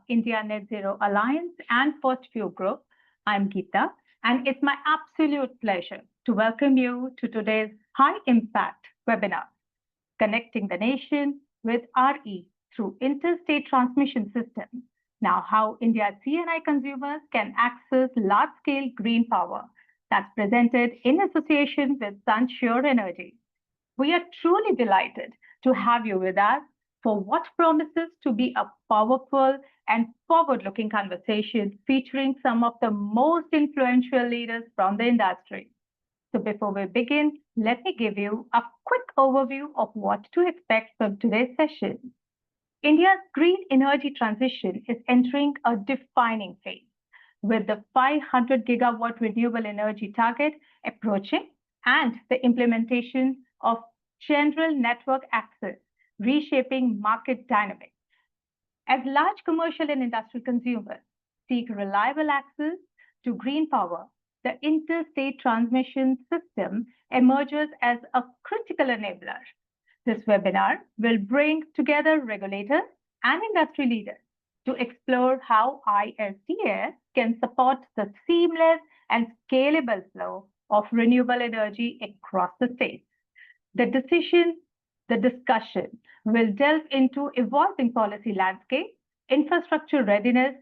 India Net Zero Alliance and First Few Group. I'm Geeta, and it's my absolute pleasure to welcome you to today's high impact webinar, Connecting the Nation with RE through Interstate Transmission Systems. Now, how India's CNI consumers can access large scale green power. That's presented in association with Sunsure Energy. We are truly delighted to have you with us for what promises to be a powerful and forward-looking conversation featuring some of the most influential leaders from the industry. So before we begin, let me give you a quick overview of what to expect from today's session. India's green energy transition is entering a defining phase, with the 500 gigawatt renewable energy target approaching and the implementation of general network access reshaping market dynamics. As large commercial and industrial consumers seek reliable access to green power, the interstate transmission system emerges as a critical enabler. This webinar will bring together regulators and industry leaders to explore how ISTS can support the seamless and scalable flow of renewable energy across the states. The discussion will delve into evolving policy landscape, infrastructure readiness,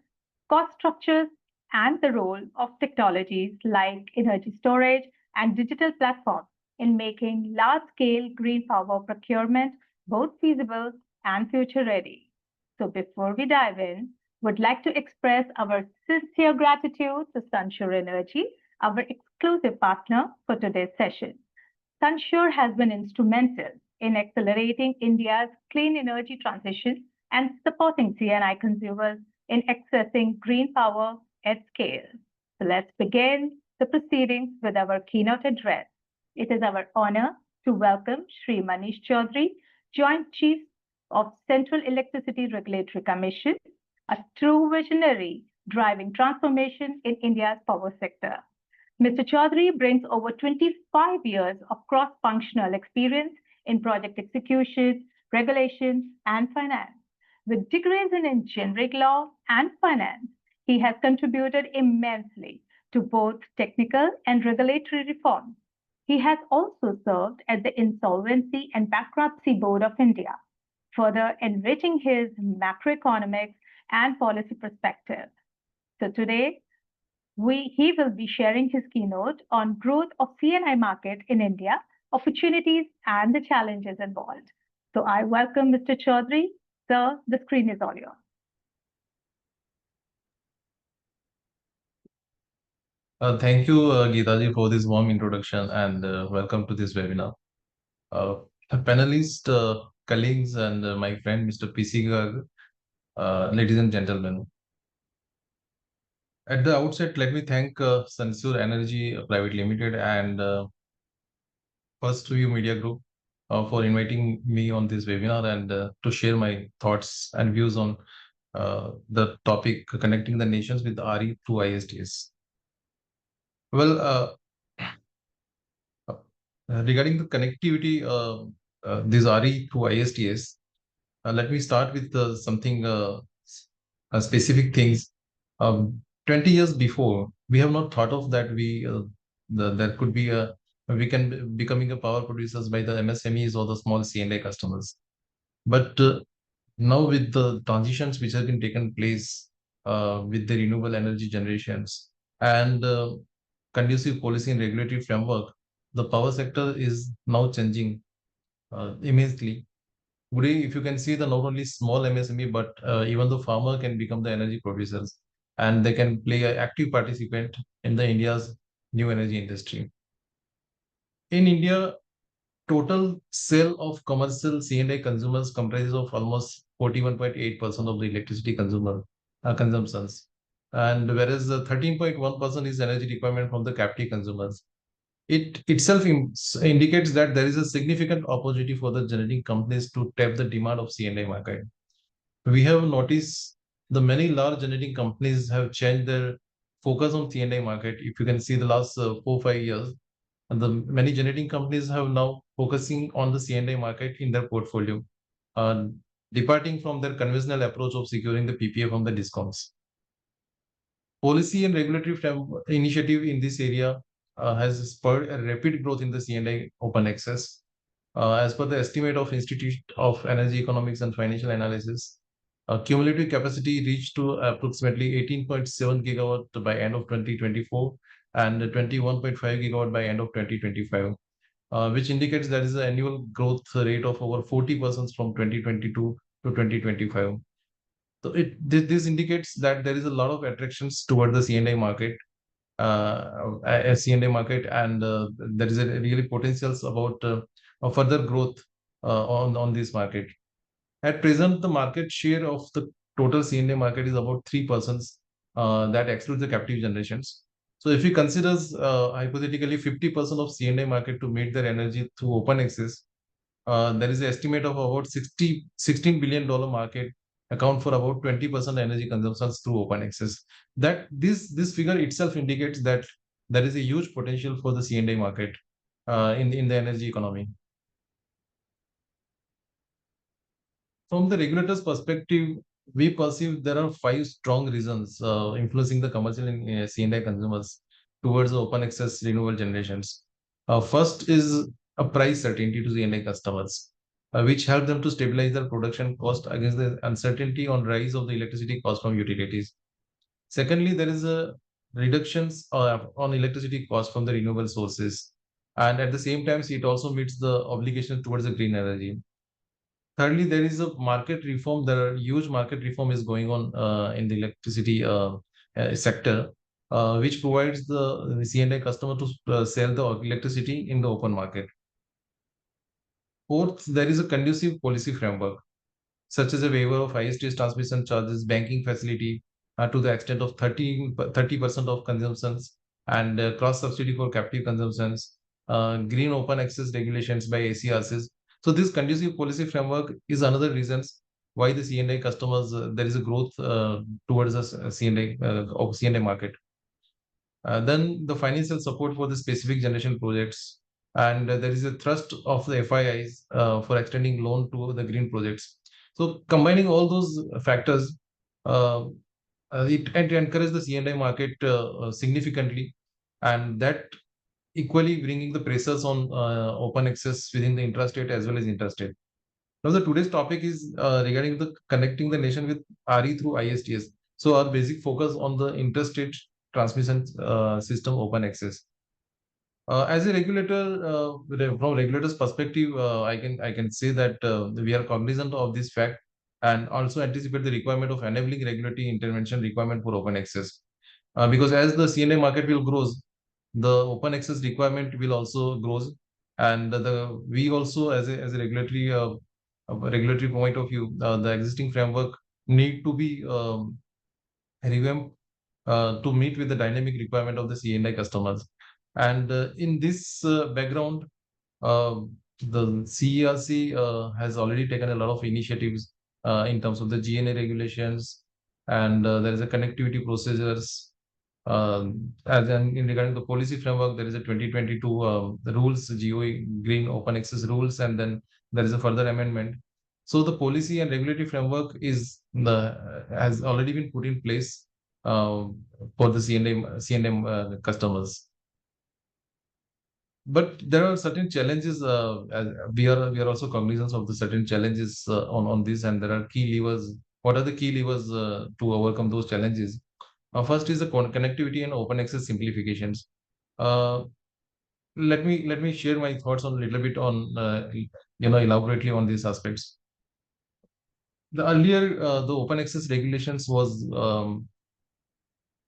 cost structures, and the role of technologies like energy storage and digital platforms in making large-scale green power procurement both feasible and future-ready. So before we dive in, would like to express our sincere gratitude to Sunsure Energy, our exclusive partner for today's session. Sunsure has been instrumental in accelerating India's clean energy transition and supporting CNI consumers in accessing green power at scale. So let's begin the proceedings with our keynote address. It is our honor to welcome Shri Manish Chaudhary, Joint Chief of Central Electricity Regulatory Commission, a true visionary driving transformation in India's power sector. Mr. Chaudhary brings over 25 years of cross-functional experience in project execution, regulation, and finance. With degrees in engineering law and finance, he has contributed immensely to both technical and regulatory reforms. He has also served at the Insolvency and Bankruptcy Board of India, further enriching his macroeconomics and policy perspective. So today, he will be sharing his keynote on growth of CNI market in India, opportunities and the challenges involved. So I welcome Mr. Chaudhary. Sir, the screen is all yours. Thank you, Geetaji, for this warm introduction and welcome to this webinar. Panelists, colleagues, and my friend, Mr. PC Garg, ladies and gentlemen. At the outset, let me thank Sunsure Energy Private Limited and First View Media Group for inviting me on this webinar and to share my thoughts and views on the topic connecting the nations with RE through ISTS. Well, regarding the connectivity, this RE through ISTS, let me start with something specific things. 20 years before, we have not thought of that there could be we can becoming a power producers by the MSMEs or the small C&I customers. But now with the transitions which have been taken place with the renewable energy generations and conducive policy and regulatory framework, the power sector is now changing immensely. Today, if you can see the not only small MSME, but even the farmer can become the energy producers and they can play an active participant in the India's new energy industry. In India, total sale of commercial C&I consumers comprises of almost 41.8% of the electricity consumptions. And whereas the 13.1% is energy requirement from the captive consumers. It itself indicates that there is a significant opportunity for the generating companies to tap the demand of C&I market. We have noticed the many large generating companies have changed their focus on C&I market. If you can see the last 4-5 years, and the many generating companies have now focusing on the C&I market in their portfolio. departing from their conventional approach of securing the PPA from the discoms. Policy and regulatory initiative in this area has spurred a rapid growth in the C&I open access. As per the estimate of Institute of Energy Economics and Financial Analysis, cumulative capacity reached to approximately 18.7 gigawatt by end of 2024 and 21.5 gigawatt by end of 2025, which indicates there is an annual growth rate of over 40% from 2022 to 2025. So this indicates that there is a lot of attractions toward the C&I market, C&I market, and there is a really potentials about a further growth on this market. At present, the market share of the total C&I market is about 3%, that excludes the captive generations. So if you consider hypothetically 50% of C&I market to meet their energy through open access, there is an estimate of about $16 billion market account for about 20% energy consumptions through open access. That this figure itself indicates that there is a huge potential for the C&I market in the energy economy. From the regulator's perspective, we perceive there are 5 strong reasons influencing the commercial and C&I consumers towards the open access renewable generations. First is a price certainty to C&I customers, which help them to stabilize their production cost against the uncertainty on rise of the electricity cost from utilities. Secondly, there is a reductions on electricity cost from the renewable sources, and at the same time, it also meets the obligation towards the green energy. Thirdly, there is a market reform. There are huge market reform is going on in the electricity sector, which provides the C&I customer to sell the electricity in the open market. Fourth, there is a conducive policy framework, such as a waiver of ISTS transmission charges, banking facility to the extent of 30% of consumptions, and cross subsidy for captive consumptions, green open access regulations by ACRCs. So this conducive policy framework is another reasons why the C&I customers, there is a growth towards the C&I market. Then the financial support for the specific generation projects, and there is a thrust of the FIIs for extending loan to the green projects. So combining all those factors, it encourages the C&I market significantly, and that equally bringing the pressures on open access within the intrastate as well as interstate. Now, the today's topic is regarding the connecting the nation with RE through ISTS. So our basic focus on the interstate transmission system open access. As a regulator, from regulator's perspective, I can say that we are cognizant of this fact and also anticipate the requirement of enabling regulatory intervention requirement for open access. Because as the C&I market will grows, the open access requirement will also grows, and we also as a regulatory point of view, the existing framework need to be revamped to meet with the dynamic requirement of the C&I customers. And in this background, the CERC has already taken a lot of initiatives in terms of the GNA regulations, and there is a connectivity procedures. As in regarding the policy framework, there is a 2022 the rules, GOE, Green Open Access rules, and then there is a further amendment. So the policy and regulatory framework has already been put in place for the C&M customers. But there are certain challenges. We are also cognizant of the certain challenges on this, and there are key levers. What are the key levers to overcome those challenges? First is the connectivity and open access simplifications. Let me share my thoughts on a little bit on elaborately on these aspects. The earlier the open access regulations was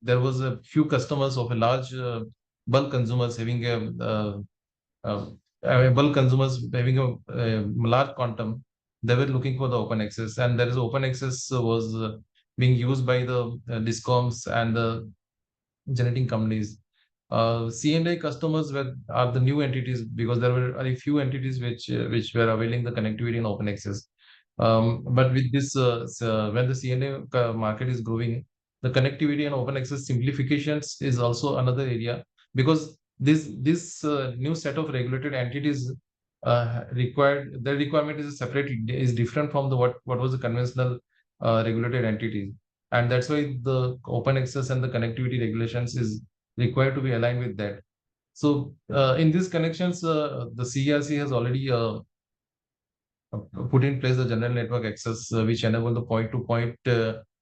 there was a few customers of a large bulk consumers having a large quantum. They were looking for the open access, and there is open access was being used by the discoms and the generating companies. C&I customers are the new entities, because there were a few entities which were availing the connectivity and open access. But with this, when the C&I market is growing, the connectivity and open access simplifications is also another area, because this new set of regulated entities required, the requirement is separate, is different from the what was the conventional regulated entities, and that's why the open access and the connectivity regulations is required to be aligned with that. So in these connections, the CRC has already put in place the general network access, which enable the point-to-point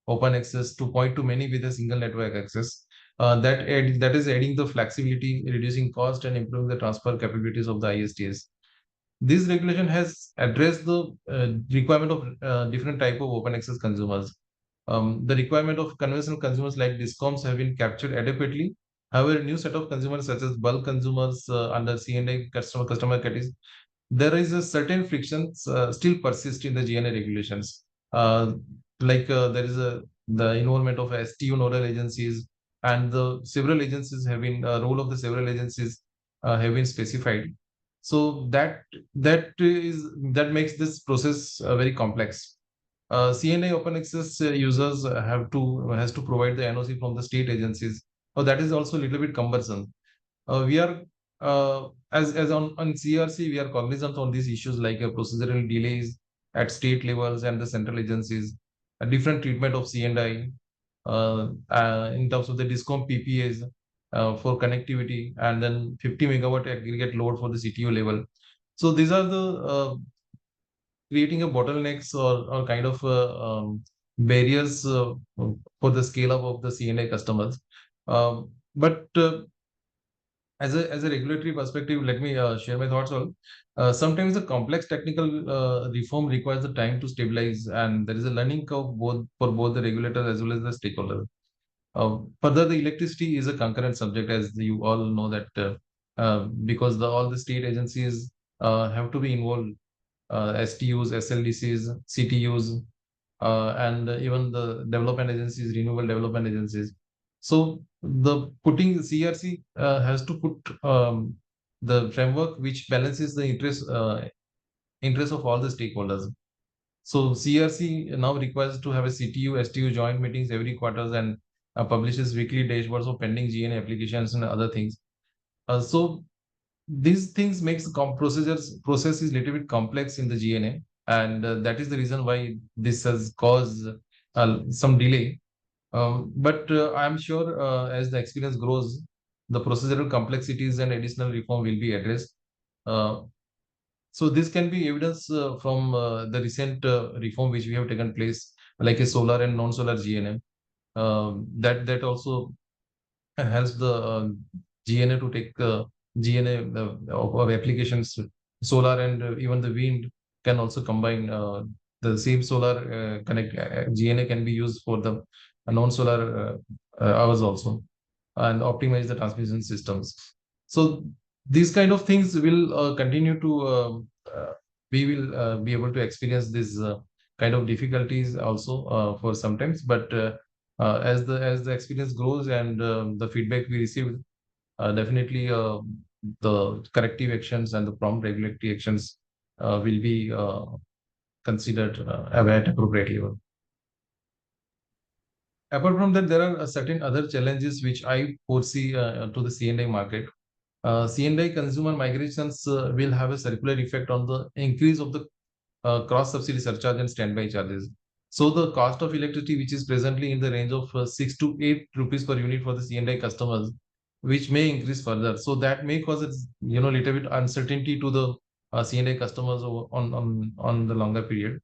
open access to point-to-many with a single network access. That is adding the flexibility, reducing cost, and improving the transfer capabilities of the ISTS. This regulation has addressed the requirement of different type of open access consumers. The requirement of conventional consumers like discoms have been captured adequately. However, a new set of consumers such as bulk consumers under CNA customer categories, there is a certain frictions still persist in the GNA regulations. There is the involvement of STU nodal agencies, and the several agencies have been role of the several agencies have been specified. So that makes this process very complex. CNA open access users has to provide the NOC from the state agencies. So that is also a little bit cumbersome. We are as on CRC, we are cognizant on these issues like procedural delays at state levels and the central agencies, a different treatment of C&I in terms of the discom PPAs for connectivity, and then 50 megawatt aggregate load for the CTO level. So these are the creating a bottlenecks or kind of barriers for the scale up of the CNA customers. But as a regulatory perspective, let me share my thoughts on. Sometimes the complex technical reform requires the time to stabilize, and there is a learning curve for both the regulators as well as the stakeholders. Further, the electricity is a concurrent subject, as you all know that because all the state agencies have to be involved, STUs, SLDCs, CTUs, and even the development agencies, renewable development agencies. So the putting CRC has to put the framework which balances the interest of all the stakeholders. So CRC now requires to have a CTU, STU joint meetings every quarters, and publishes weekly dashboards of pending GNA applications and other things. So these things makes the process is little bit complex in the GNA, and that is the reason why this has caused some delay. But I'm sure as the experience grows, the procedural complexities and additional reform will be addressed. So this can be evidence from the recent reform which we have taken place, like a solar and non-solar GNA. That also helps the GNA to take GNA of applications. Solar and even the wind can also combine. The same solar GNA can be used for the non-solar hours also, and optimize the transmission systems. So these kind of things will continue to we will be able to experience this kind of difficulties also for sometimes, but as the experience grows and the feedback we receive, definitely the corrective actions and the prompt regulatory actions will be considered at appropriate level. Apart from that, there are certain other challenges which I foresee to the C&I market. C&I consumer migrations will have a circular effect on the increase of the cross subsidy surcharge and standby charges. So the cost of electricity, which is presently in the range of 6 to 8 rupees per unit for the C&I customers, which may increase further. So that may cause little bit uncertainty to the C&I customers on the longer period.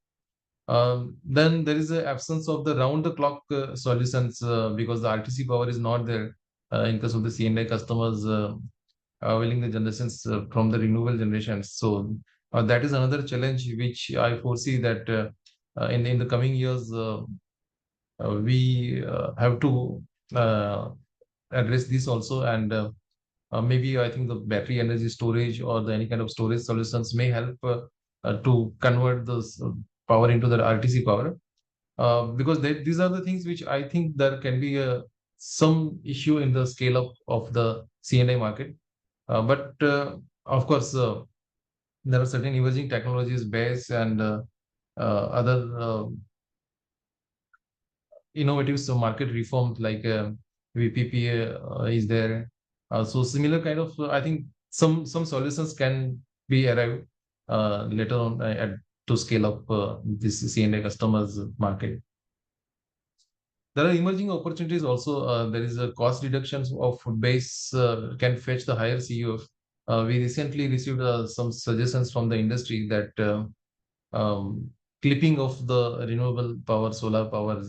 Then there is an absence of the round-the-clock solutions because the RTC power is not there in case of the C&I customers availing the generations from the renewable generations. So that is another challenge which I foresee that in the coming years we have to address this also, and maybe I think the battery energy storage or any kind of storage solutions may help to convert this power into the RTC power, because these are the things which I think there can be some issue in the scale up of the C&I market. But of course, there are certain emerging technologies, BASE and other innovative market reforms like VPPA is there. So similar kind of, I think some solutions can be arrived. later on to scale up this CNA customers market. There are emerging opportunities also. There is a cost reductions of food base can fetch the higher CUF. We recently received some suggestions from the industry that um, clipping of the renewable power, solar power,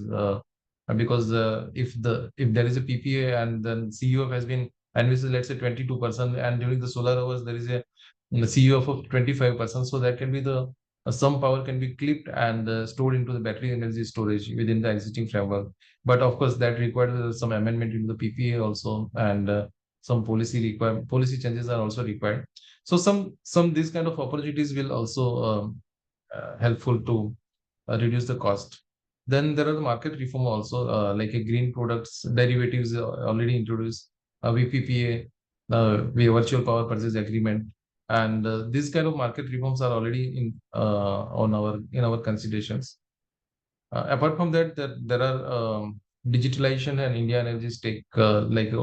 because if there is a PPA and then CUF has been envisaged, let's say 22%, and during the solar hours there is a CUF of 25%, so that can be the some power can be clipped and stored into the battery energy storage within the existing framework. But of course, that requires some amendment into the PPA also, and some policy changes are also required. So some these kind of opportunities will also helpful to reduce the cost. Then there are the market reform also, like a green products derivatives already introduced, VPPA, virtual power purchase agreement, and these kind of market reforms are already in our considerations. Apart from that, there are digitalization and India Energy Stake, like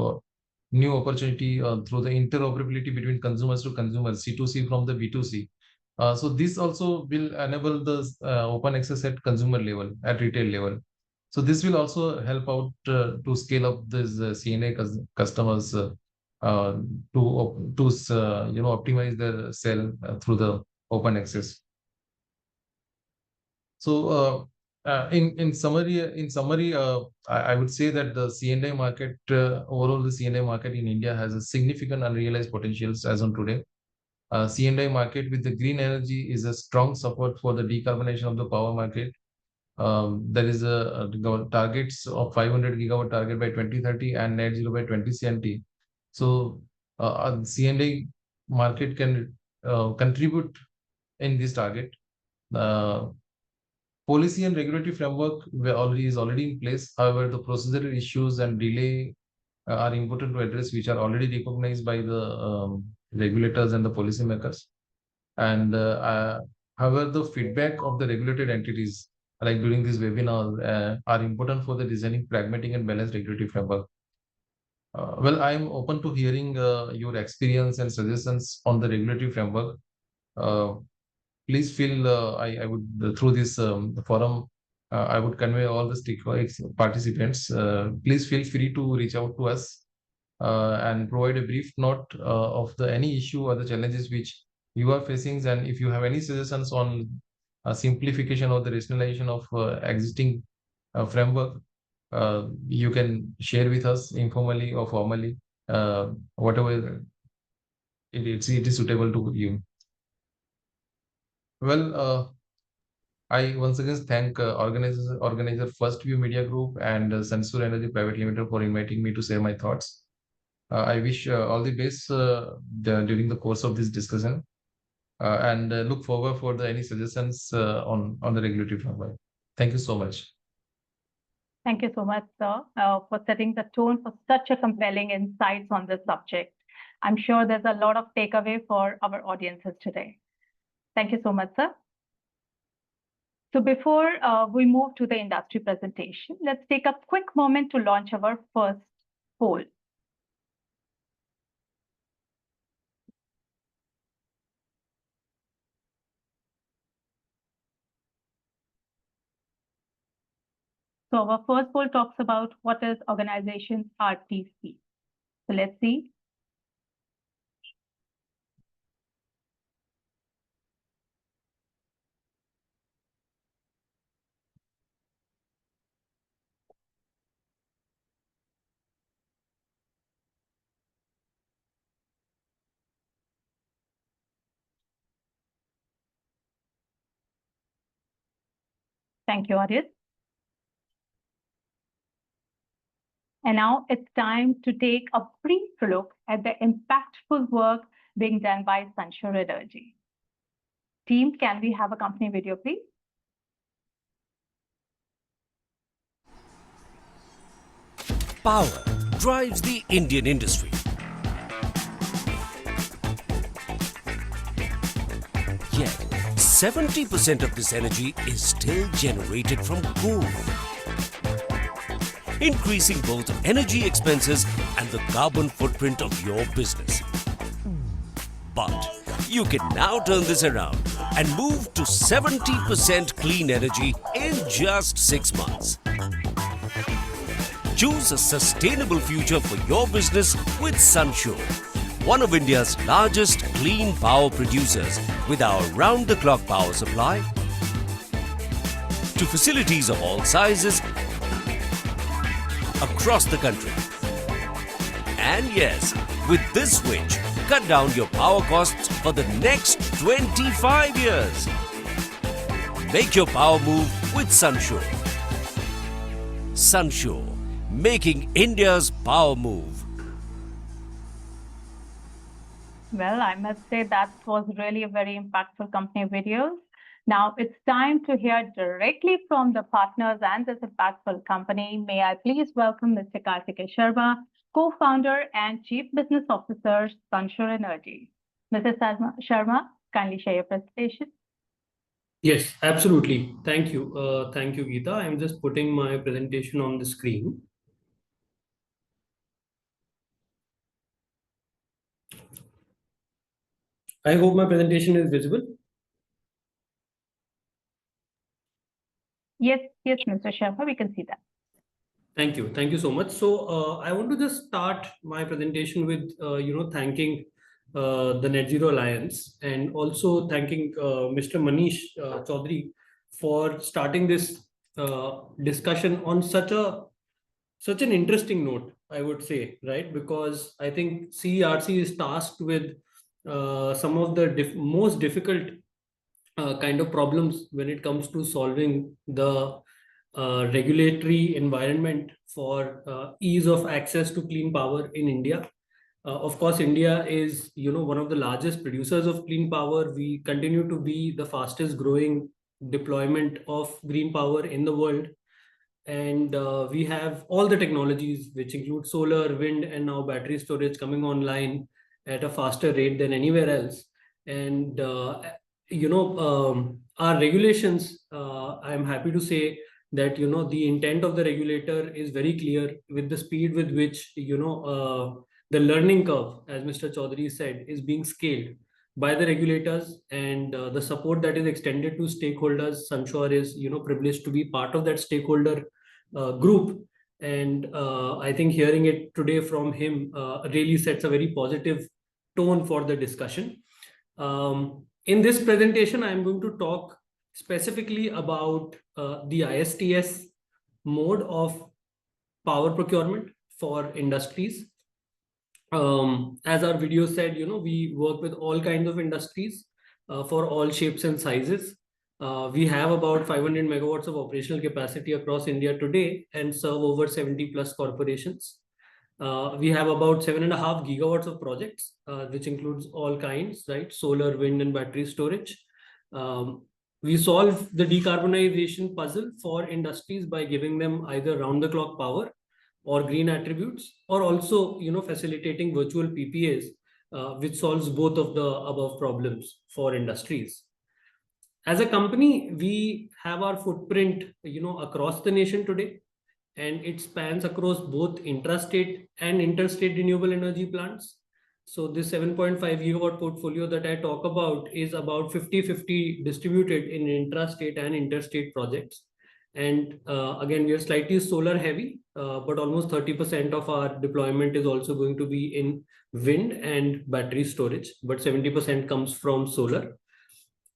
new opportunity through the interoperability between consumers to consumers, C2C from the B2C. So this also will enable the open access at consumer level, at retail level. So this will also help out to scale up these CNA customers to optimize their sale through the open access. So in summary, I would say that the CNA market overall, the CNA market in India has a significant unrealized potentials as on today. C&I market with the green energy is a strong support for the decarbonization of the power market. There is a targets of 500 gigawatt target by 2030 and net zero by 2070. So C&I market can contribute in this target. Policy and regulatory framework is already in place. However, the procedural issues and delay are important to address, which are already recognized by the regulators and the policymakers. And however, the feedback of the regulated entities, like during this webinar, are important for the designing pragmatic and balanced regulatory framework. Well, I'm open to hearing your experience and suggestions on the regulatory framework. Please feel I would through this forum, I would convey all the participants. Please feel free to reach out to us and provide a brief note of any issue or the challenges which you are facing. And if you have any suggestions on simplification or the rationalization of existing framework, you can share with us informally or formally, whatever it is suitable to you. Well, I once again thank organizer First View Media Group and Sunsure Energy Private Limited for inviting me to share my thoughts. I wish all the best during the course of this discussion, and look forward for any suggestions on the regulatory framework. Thank you so much. Thank you so much, sir, for setting the tone for such a compelling insights on this subject. I'm sure there's a lot of takeaway for our audiences today. Thank you so much, sir. So before we move to the industry presentation, let's take a quick moment to launch our first poll. So our first poll talks about what is organization's RTC. So let's see. Thank you, audience. And now it's time to take a brief look at the impactful work being done by Sunsure Energy. Team, can we have a company video, please? Power drives the Indian industry. Yet, 70% of this energy is still generated from coal, increasing both energy expenses and the carbon footprint of your business. But You can now turn this around and move to 70% clean energy in just 6 months. Choose a sustainable future for your business with Sunsure, one of India's largest clean power producers, with our round-the-clock power supply to facilities of all sizes across the country. And yes, with this switch, cut down your power costs for the next 25 years. Make your power move with Sunsure. Sunsure, making India's power move. Well, I must say that was really a very impactful company video. Now it's time to hear directly from the partners and this impactful company. May I please welcome Mr. Karthikeya Sharma, co-founder and chief business officer, Sunsure Energy. Mr. Sharma, kindly share your presentation. Yes, absolutely. Thank you. Thank you, Geeta. I'm just putting my presentation on the screen. I hope my presentation is visible. Yes, Mr. Sharma, we can see that. Thank you. Thank you so much. So I want to just start my presentation with, thanking the Net Zero Alliance, and also thanking Mr. Manish Chaudhary for starting this discussion on such an interesting note, I would say, right? Because I think CERC is tasked with some of the most difficult kind of problems when it comes to solving the regulatory environment for ease of access to clean power in India. Of course, India is, one of the largest producers of clean power. We continue to be the fastest growing deployment of green power in the world. And we have all the technologies, which include solar, wind, and now battery storage, coming online at a faster rate than anywhere else. And, our regulations, I'm happy to say that, the intent of the regulator is very clear, with the speed with which, the learning curve, as Mr. Chaudhary said, is being scaled by the regulators, and the support that is extended to stakeholders. Sunsure is, privileged to be part of that stakeholder group. And I think hearing it today from him really sets a very positive tone for the discussion. In this presentation, I'm going to talk specifically about the ISTS mode of power procurement for industries. As our video said, we work with all kinds of industries for all shapes and sizes. We have about 500 megawatts of operational capacity across India today and serve over 70 plus corporations. We have about 7.5 gigawatts of projects, which includes all kinds, right? Solar, wind, and battery storage. We solve the decarbonization puzzle for industries by giving them either round-the-clock power or green attributes, or also, facilitating virtual PPAs, which solves both of the above problems for industries. As a company, we have our footprint, across the nation today, and it spans across both intrastate and interstate renewable energy plants. So this 7.5 gigawatt portfolio that I talk about is about 50-50 distributed in intrastate and interstate projects. And again, we are slightly solar heavy, but almost 30% of our deployment is also going to be in wind and battery storage, but 70% comes from solar,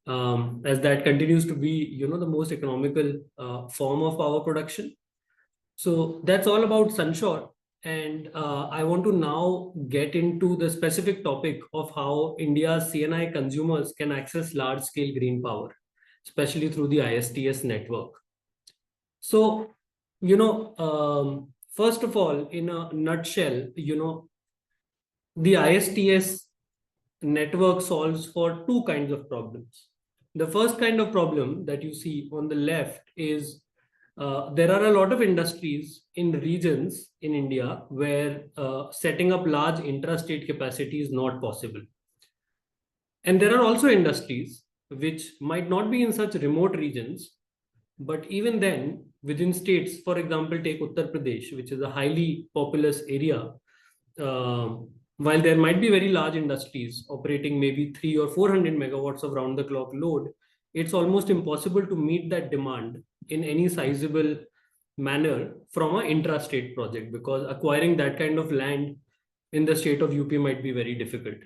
as that continues to be, the most economical form of power production. So that's all about Sunsure. And I want to now get into the specific topic of how India's CNI consumers can access large-scale green power, especially through the ISTS network. So, first of all, in a nutshell, the ISTS network solves for two kinds of problems. The first kind of problem that you see on the left is there are a lot of industries in regions in India where setting up large intrastate capacity is not possible. And there are also industries which might not be in such remote regions, but even then, within states, for example, take Uttar Pradesh, which is a highly populous area, while there might be very large industries operating maybe 300 or 400 megawatts of round the clock load, it's almost impossible to meet that demand in any sizable manner from an intra-state project, because acquiring that kind of land in the state of UP might be very difficult.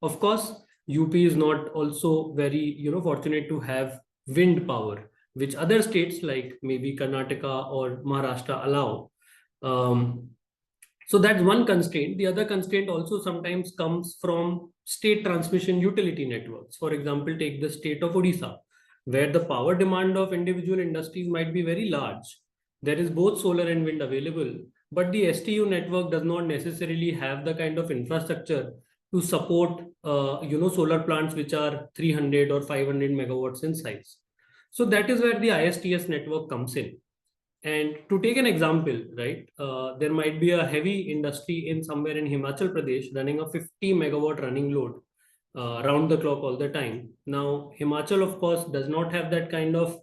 Of course, UP is not also very fortunate to have wind power, which other states like maybe Karnataka or Maharashtra allow. So that's one constraint. The other constraint also sometimes comes from state transmission utility networks. For example, take the state of Odisha, where the power demand of individual industries might be very large. There is both solar and wind available, but the STU network does not necessarily have the kind of infrastructure to support solar plants which are 300 or 500 megawatts in size. So that is where the ISTS network comes in. And to take an example, right, there might be a heavy industry in somewhere in Himachal Pradesh running a 50 megawatt running load round the clock all the time. Now, Himachal, of course, does not have that kind of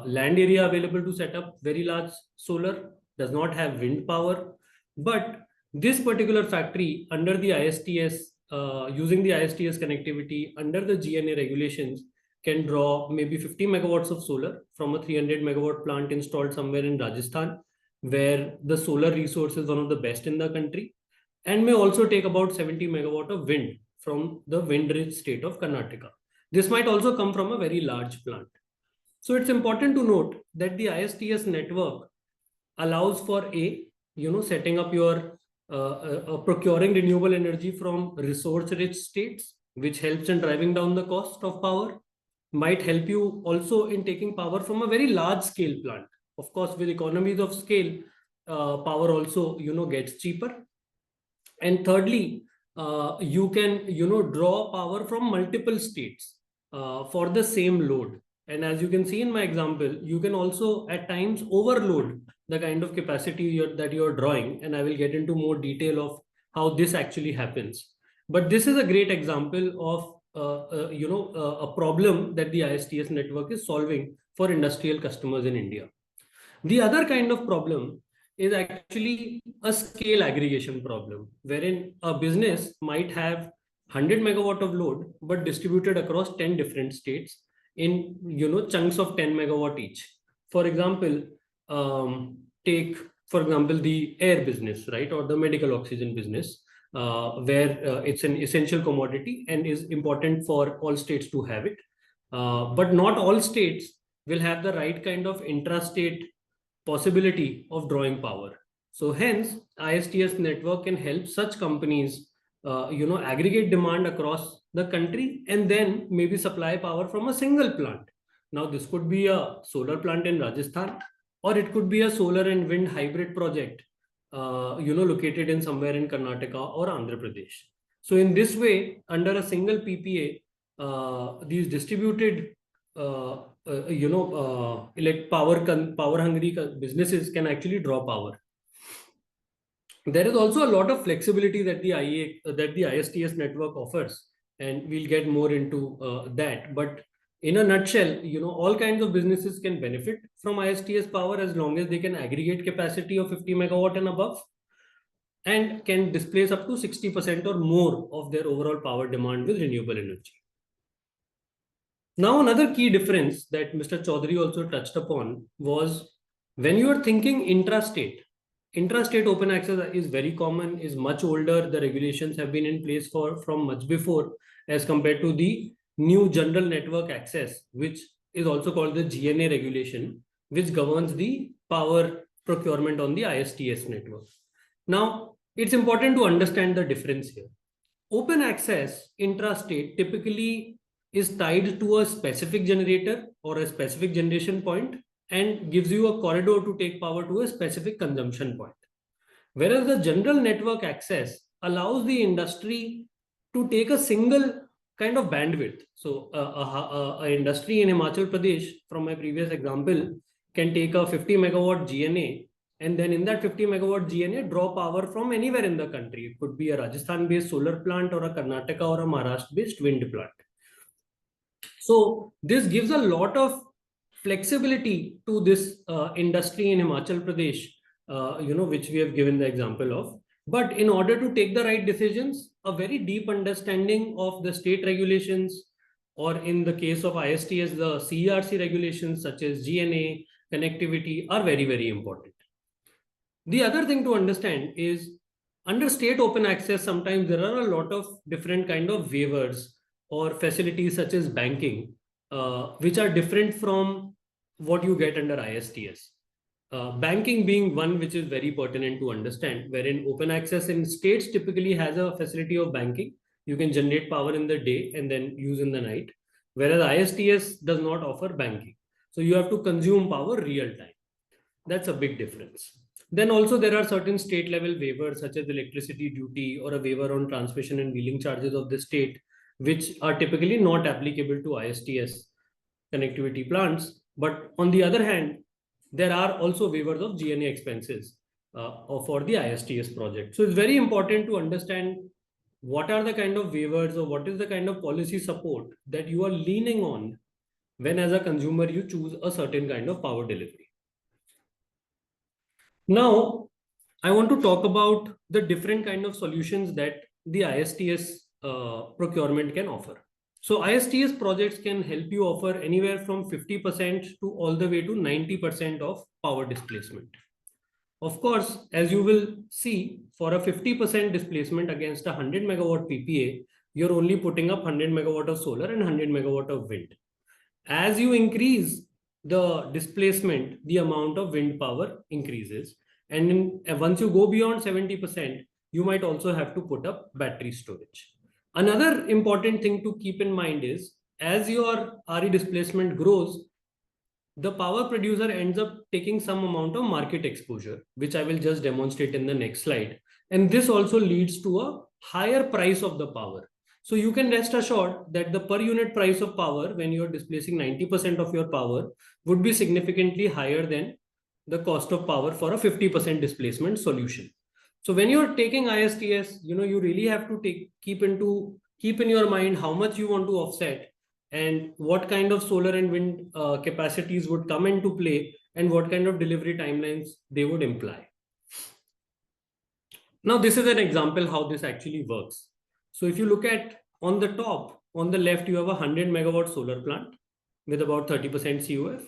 land area available to set up very large solar, does not have wind power. But this particular factory under the ISTS, using the ISTS connectivity under the GNA regulations, can draw maybe 50 megawatts of solar from a 300 megawatt plant installed somewhere in Rajasthan, where the solar resource is one of the best in the country, and may also take about 70 megawatt of wind from the wind-rich state of Karnataka. This might also come from a very large plant. So it's important to note that the ISTS network allows for setting up your procuring renewable energy from resource-rich states, which helps in driving down the cost of power. Might help you also in taking power from a very large scale plant. Of course, with economies of scale, power also gets cheaper. And thirdly, you can draw power from multiple states for the same load. And as you can see in my example, you can also at times overload the kind of capacity that you're drawing. And I will get into more detail of how this actually happens. But this is a great example of a problem that the ISTS network is solving for industrial customers in India. The other kind of problem is actually a scale aggregation problem, wherein a business might have 100 megawatt of load, but distributed across 10 different states in chunks of 10 megawatt each. For example, take for example the air business, right, or the medical oxygen business. Where it's an essential commodity and is important for all states to have it. But not all states will have the right kind of intrastate possibility of drawing power. So hence, ISTS network can help such companies, aggregate demand across the country and then maybe supply power from a single plant. Now, this could be a solar plant in Rajasthan, or it could be a solar and wind hybrid project located in somewhere in Karnataka or Andhra Pradesh. So in this way, under a single PPA, these distributed, power hungry businesses can actually draw power. There is also a lot of flexibility that the ISTS network offers, and we'll get more into that. But in a nutshell, all kinds of businesses can benefit from ISTS power as long as they can aggregate capacity of 50 megawatt and above, and can displace up to 60% or more of their overall power demand with renewable energy. Now, another key difference that Mr. Chaudhary also touched upon was when you are thinking intrastate open access is very common, is much older. The regulations have been in place from much before as compared to the new general network access, which is also called the GNA regulation, which governs the power procurement on the ISTS network. Now, it's important to understand the difference here. Open access intrastate typically is tied to a specific generator or a specific generation point and gives you a corridor to take power to a specific consumption point. Whereas the general network access allows the industry to take a single kind of bandwidth. So an industry in Himachal Pradesh, from my previous example, can take a 50 megawatt GNA, and then in that 50 megawatt GNA draw power from anywhere in the country. It could be a Rajasthan-based solar plant or a Karnataka or a Maharashtra-based wind plant. So this gives a lot of flexibility to this industry in Himachal Pradesh, which we have given the example of. But in order to take the right decisions, a very deep understanding of the state regulations, or in the case of ISTS, the CERC regulations such as GNA, connectivity are very, very important. The other thing to understand is under state open access, sometimes there are a lot of different kind of waivers or facilities such as banking, which are different from what you get under ISTS. Banking being one which is very pertinent to understand, wherein open access in states typically has a facility of banking. You can generate power in the day and then use in the night, whereas ISTS does not offer banking. So you have to consume power real time. That's a big difference. Then also there are certain state level waivers such as electricity duty or a waiver on transmission and wheeling charges of the state, which are typically not applicable to ISTS connectivity plants. But on the other hand, there are also waivers of GNA expenses for the ISTS project. So it's very important to understand what are the kind of waivers or what is the kind of policy support that you are leaning on when as a consumer you choose a certain kind of power delivery. Now, I want to talk about the different kind of solutions that the ISTS procurement can offer. So ISTS projects can help you offer anywhere from 50% to all the way to 90% of power displacement. Of course, as you will see, for a 50% displacement against a 100 megawatt PPA, you're only putting up 100 megawatt of solar and 100 megawatt of wind. As you increase the displacement, the amount of wind power increases. And once you go beyond 70%, you might also have to put up battery storage. Another important thing to keep in mind is as your RE displacement grows, the power producer ends up taking some amount of market exposure, which I will just demonstrate in the next slide. And this also leads to a higher price of the power. So you can rest assured that the per unit price of power when you're displacing 90% of your power would be significantly higher than the cost of power for a 50% displacement solution. So when you're taking ISTS, you really have to keep in your mind how much you want to offset and what kind of solar and wind capacities would come into play and what kind of delivery timelines they would imply. Now, this is an example how this actually works. So if you look at on the top, on the left, you have a 100 megawatt solar plant with about 30% CUF.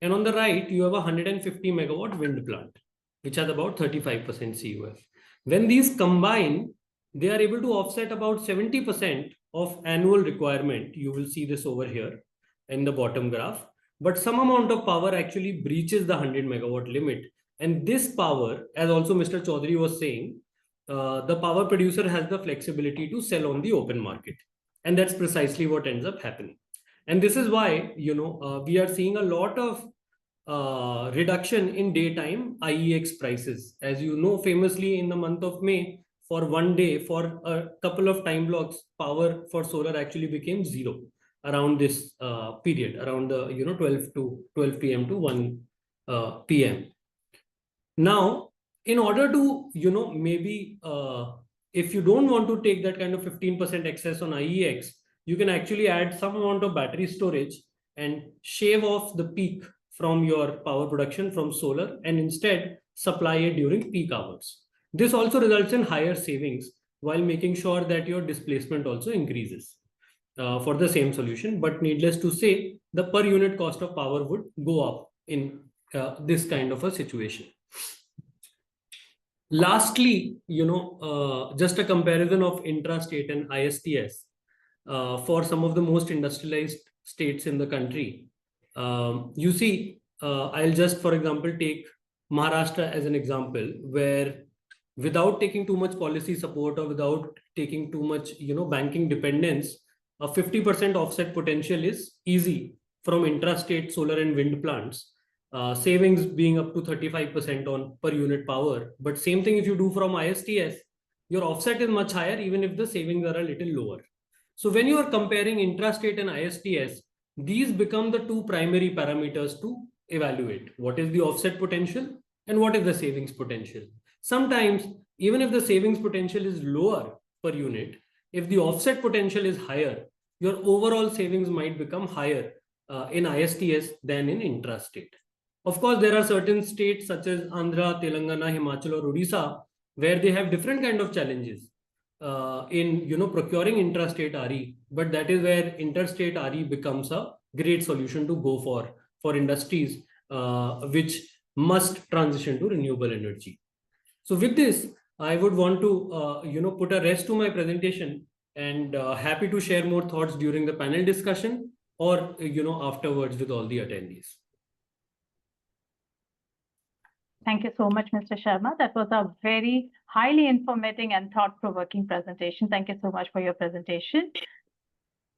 And on the right, you have a 150 megawatt wind plant, which has about 35% CUF. When these combine, they are able to offset about 70% of annual requirement. You will see this over here in the bottom graph. But some amount of power actually breaches the 100 megawatt limit. And this power, as also Mr. Chaudhary was saying, the power producer has the flexibility to sell on the open market. And that's precisely what ends up happening. And this is why, we are seeing a lot of reduction in daytime IEX prices. As you know, famously in the month of May, for one day, for a couple of time blocks, power for solar actually became zero around this period, around the 12 p.m. to 1 p.m. Now, in order to, maybe if you don't want to take that kind of 15% excess on IEX, you can actually add some amount of battery storage and shave off the peak from your power production from solar and instead supply it during peak hours. This also results in higher savings while making sure that your displacement also increases for the same solution. But needless to say, the per unit cost of power would go up in this kind of a situation. Lastly, just a comparison of intra-state and ISTS for some of the most industrialized states in the country. You see, I'll just, for example, take Maharashtra as an example, where without taking too much policy support or without taking too much, banking dependence, a 50% offset potential is easy from intrastate solar and wind plants, savings being up to 35% on per unit power. But same thing if you do from ISTS, your offset is much higher, even if the savings are a little lower. So when you are comparing intrastate and ISTS, these become the two primary parameters to evaluate. What is the offset potential and what is the savings potential? Sometimes, even if the savings potential is lower per unit, if the offset potential is higher, your overall savings might become higher in ISTS than in intrastate. Of course, there are certain states such as Andhra, Telangana, Himachal or Odisha, where they have different kind of challenges in procuring intrastate RE, but that is where interstate RE becomes a great solution to go for industries which must transition to renewable energy. So with this, I would want to put a rest to my presentation, and happy to share more thoughts during the panel discussion or afterwards with all the attendees. Thank you so much, Mr. Sharma. That was a very highly informative and thought-provoking presentation. Thank you so much for your presentation.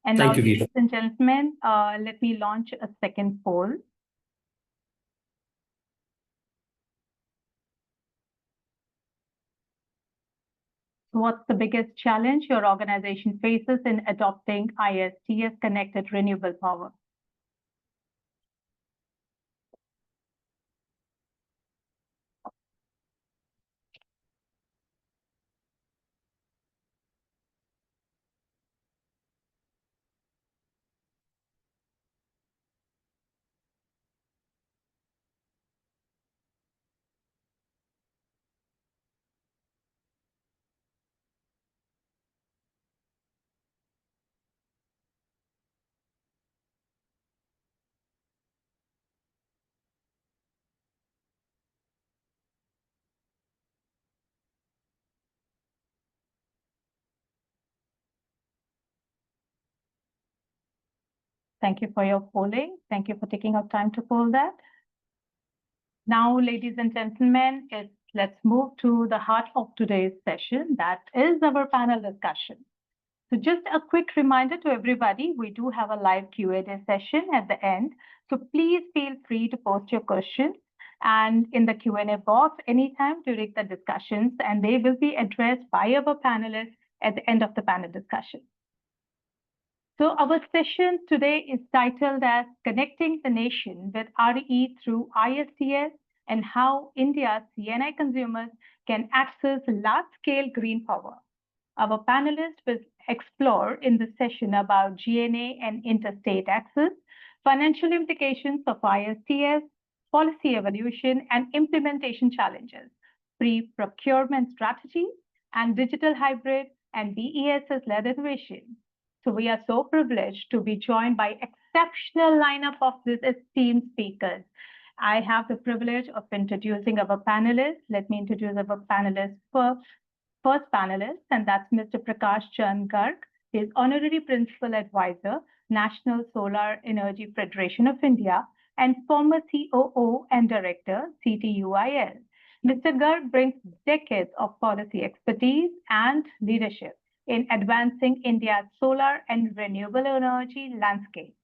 And now, ladies and gentlemen, let me launch a second poll. What's the biggest challenge your organization faces in adopting ISTS connected renewable power? Thank you for your polling. Thank you for taking out time to poll that. Now, ladies and gentlemen, let's move to the heart of today's session. That is our panel discussion. So just a quick reminder to everybody, we do have a live Q&A session at the end. So please feel free to post your questions and in the Q&A box anytime during the discussions, and they will be addressed by our panelists at the end of the panel discussion. So our session today is titled as Connecting the Nation with RE through ISTS and How India's GNA consumers can access large-scale green power. Our panelists will explore in the session about GNA and interstate access, financial implications of ISTS, policy evolution and implementation challenges, pre-procurement strategies, and digital hybrid and BESS-led innovation. So we are so privileged to be joined by exceptional lineup of these esteemed speakers. I have the privilege of introducing our panelists. Let me introduce our panelists first panelist, and that's Mr. Prakash Chand Garg. He is Honorary Principal Advisor, National Solar Energy Federation of India, and former COO and Director, CTUIL. Mr. Garg brings decades of policy expertise and leadership in advancing India's solar and renewable energy landscape.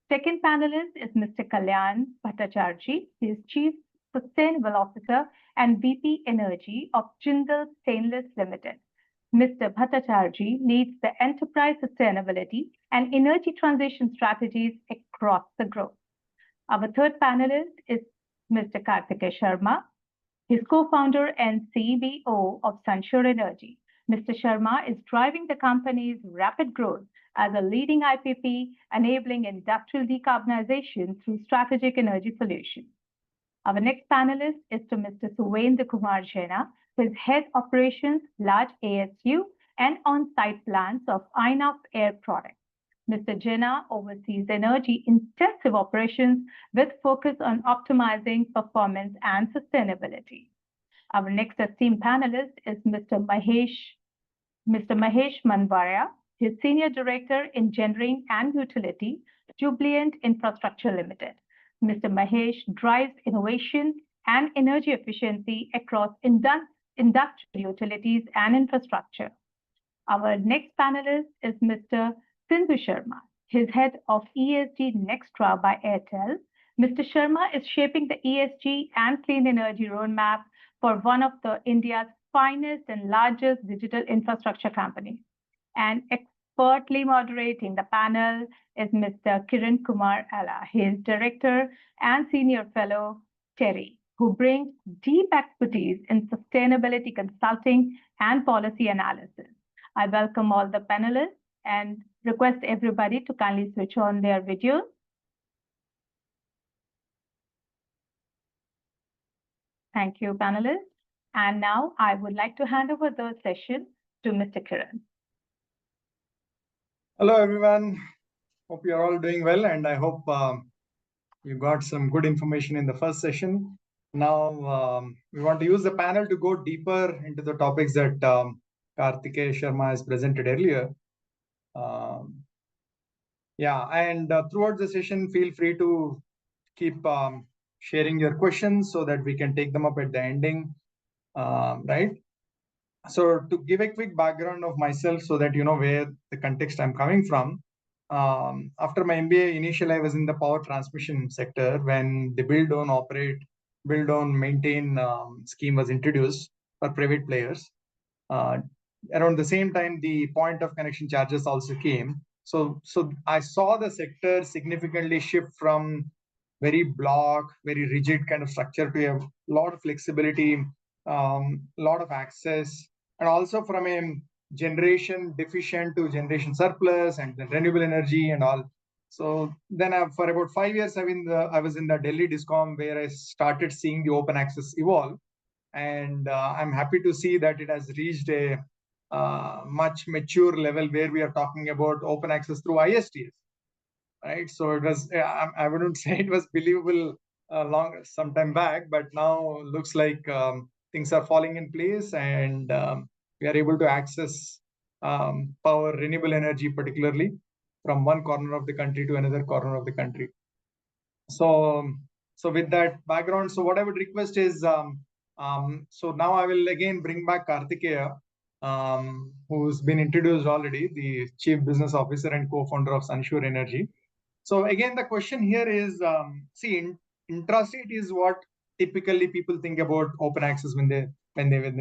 Second panelist is Mr. Kalyan Bhattacharjee. He is Chief Sustainable Officer and VP Energy of Jindal Stainless Limited. Mr. Bhattacharjee leads the enterprise sustainability and energy transition strategies across the group. Our third panelist is Mr. Karthikeya Sharma. He is co-founder and CEO of Sunsure Energy. Mr. Sharma is driving the company's rapid growth as a leading IPP, enabling industrial decarbonization through strategic energy solutions. Our next panelist is to Mr. Suvendra Kumar Jaina, who is Head Operations, Large ASU, and On-Site Plans of INOX Air Products. Mr. Jaina oversees energy-intensive operations with focus on optimizing performance and sustainability. Our next esteemed panelist is Mr. Mahesh Manvaria. He is Senior Director, Engineering and Utility, Jubilant Infrastructure Limited. Mr. Mahesh drives innovation and energy efficiency across industrial utilities and infrastructure. Our next panelist is Mr. Sindhu Sharma. He is Head of ESG Nextra by Airtel. Mr. Sharma is shaping the ESG and clean energy roadmap for one of India's finest and largest digital infrastructure companies. And expertly moderating the panel is Mr. Kiran Kumar Alla. He is Director and Senior Fellow, TERI, who brings deep expertise in sustainability consulting and policy analysis. I welcome all the panelists and request everybody to kindly switch on their videos. Thank you, panelists. And now I would like to hand over the session to Mr. Kiran. Hello, everyone. Hope you're all doing well, and I hope you got some good information in the first session. Now, we want to use the panel to go deeper into the topics that Karthikeya Sharma has presented earlier. Throughout the session, feel free to keep sharing your questions so that we can take them up at the ending, right? So to give a quick background of myself so that you know where the context I'm coming from. After my MBA, initially I was in the power transmission sector when the build, own, operate, build, own, maintain scheme was introduced for private players. Around the same time, the point of connection charges also came. So I saw the sector significantly shift from very block, very rigid kind of structure to a lot of flexibility, lot of access, and also from a generation deficient to generation surplus and the renewable energy and all. So then for about 5 years, I was in the Delhi Discom where I started seeing the open access evolve. And I'm happy to see that it has reached a much mature level where we are talking about open access through ISTS, right? So it was, I wouldn't say it was believable some time back, but now looks like things are falling in place and we are able to access power, renewable energy, particularly from one corner of the country to another corner of the country. So with that background, so what I would request is, so now I will again bring back Karthikeya, who's been introduced already, the Chief Business Officer and co-founder of Sunsure Energy. So again, the question here is, Intra-State is what typically people think about open access when they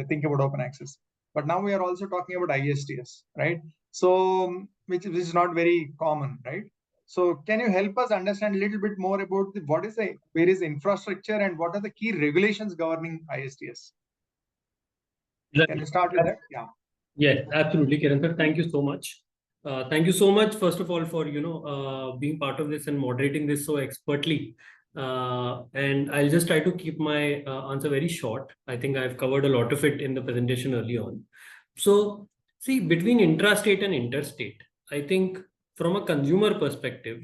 think about open access. But now we are also talking about ISTS, right? So which is not very common, right? So can you help us understand a little bit more about where is infrastructure and what are the key regulations governing ISTS? Can you start with that? Yeah. Yes, absolutely, Kiran sir. Thank you so much. Thank you so much, first of all, for being part of this and moderating this so expertly. And I'll just try to keep my answer very short. I think I've covered a lot of it in the presentation early on. So, see, between intrastate and interstate, I think from a consumer perspective,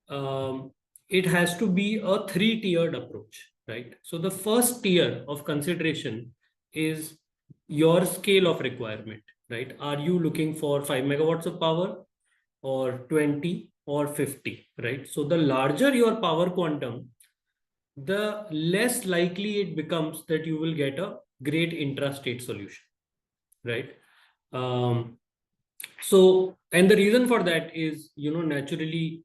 it has to be a 3-tiered approach, right? So the first tier of consideration is your scale of requirement, right? Are you looking for 5 megawatts of power or 20 or 50, right? So the larger your power quantum, the less likely it becomes that you will get a great intrastate solution, right? So, and the reason for that is, naturally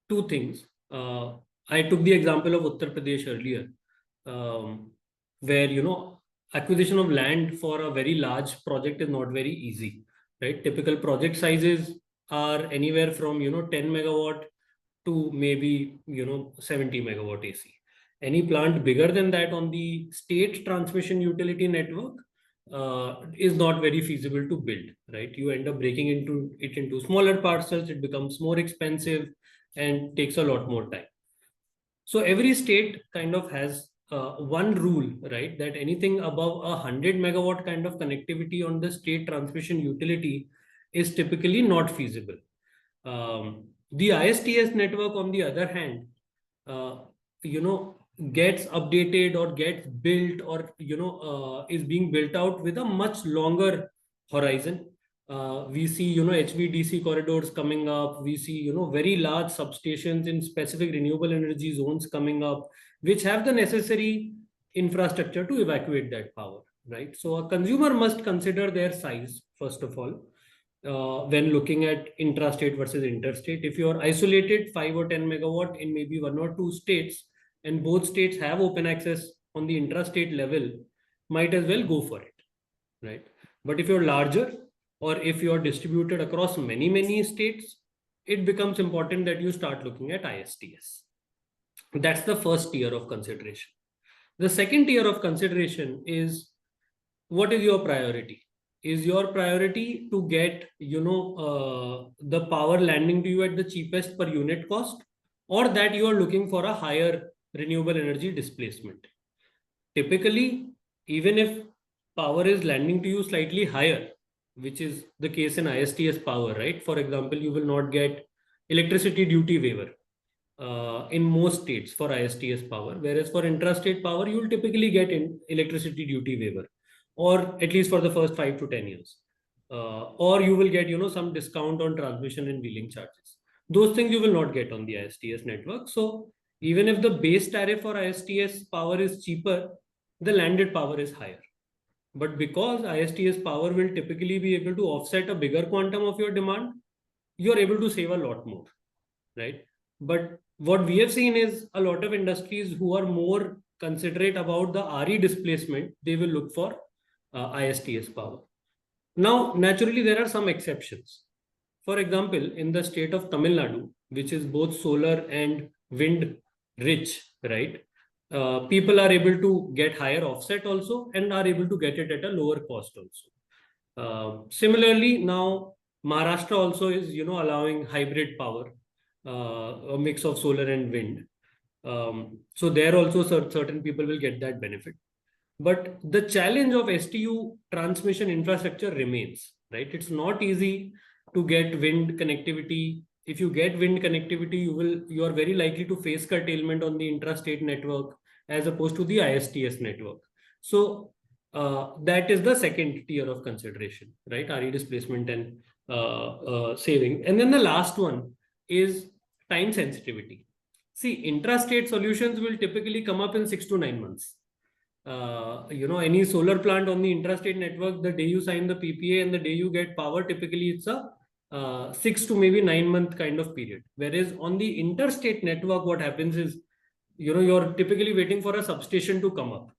2 things. I took the example of Uttar Pradesh earlier, where, acquisition of land for a very large project is not very easy, right? Typical project sizes are anywhere from, 10 megawatt to maybe, 70 megawatt AC. Any plant bigger than that on the state transmission utility network is not very feasible to build, right? You end up breaking it into smaller parcels, it becomes more expensive and takes a lot more time. So every state kind of has one rule, right? That anything above 100 megawatt kind of connectivity on the state transmission utility is typically not feasible. The ISTS network, on the other hand, gets updated or gets built or, is being built out with a much longer horizon. We see, HVDC corridors coming up. We see, very large substations in specific renewable energy zones coming up, which have the necessary infrastructure to evacuate that power, right? So a consumer must consider their size, first of all, when looking at intrastate versus interstate. If you're isolated 5 or 10 megawatt in maybe 1 or 2 states, and both states have open access on the intrastate level, might as well go for it, right? But if you're larger, or if you're distributed across many, many states, it becomes important that you start looking at ISTS. That's the first tier of consideration. The second tier of consideration is, what is your priority? Is your priority to get, the power landing to you at the cheapest per unit cost, or that you are looking for a higher renewable energy displacement? Typically, even if power is landing to you slightly higher, which is the case in ISTS power, right? For example, you will not get electricity duty waiver in most states for ISTS power, whereas for intrastate power, you will typically get electricity duty waiver, or at least for the first 5 to 10 years. Or you will get, some discount on transmission and wheeling charges. Those things you will not get on the ISTS network. So even if the base tariff for ISTS power is cheaper, the landed power is higher. But because ISTS power will typically be able to offset a bigger quantum of your demand, you're able to save a lot more, right? But what we have seen is a lot of industries who are more considerate about the RE displacement, they will look for ISTS power. Now, naturally, there are some exceptions. For example, in the state of Tamil Nadu, which is both solar and wind rich, right? People are able to get higher offset also and are able to get it at a lower cost also. Similarly, now Maharashtra also is, allowing hybrid power, a mix of solar and wind. So there also certain people will get that benefit. But the challenge of STU transmission infrastructure remains, right? It's not easy to get wind connectivity. If you get wind connectivity, you are very likely to face curtailment on the intrastate network as opposed to the ISTS network. So that is the second tier of consideration, right? RE displacement and saving. And then the last one is time sensitivity. See, intrastate solutions will typically come up in 6 to 9 months. Any solar plant on the intrastate network, the day you sign the PPA and the day you get power, typically it's a 6 to maybe 9 month kind of period. Whereas on the interstate network, what happens is, you're typically waiting for a substation to come up.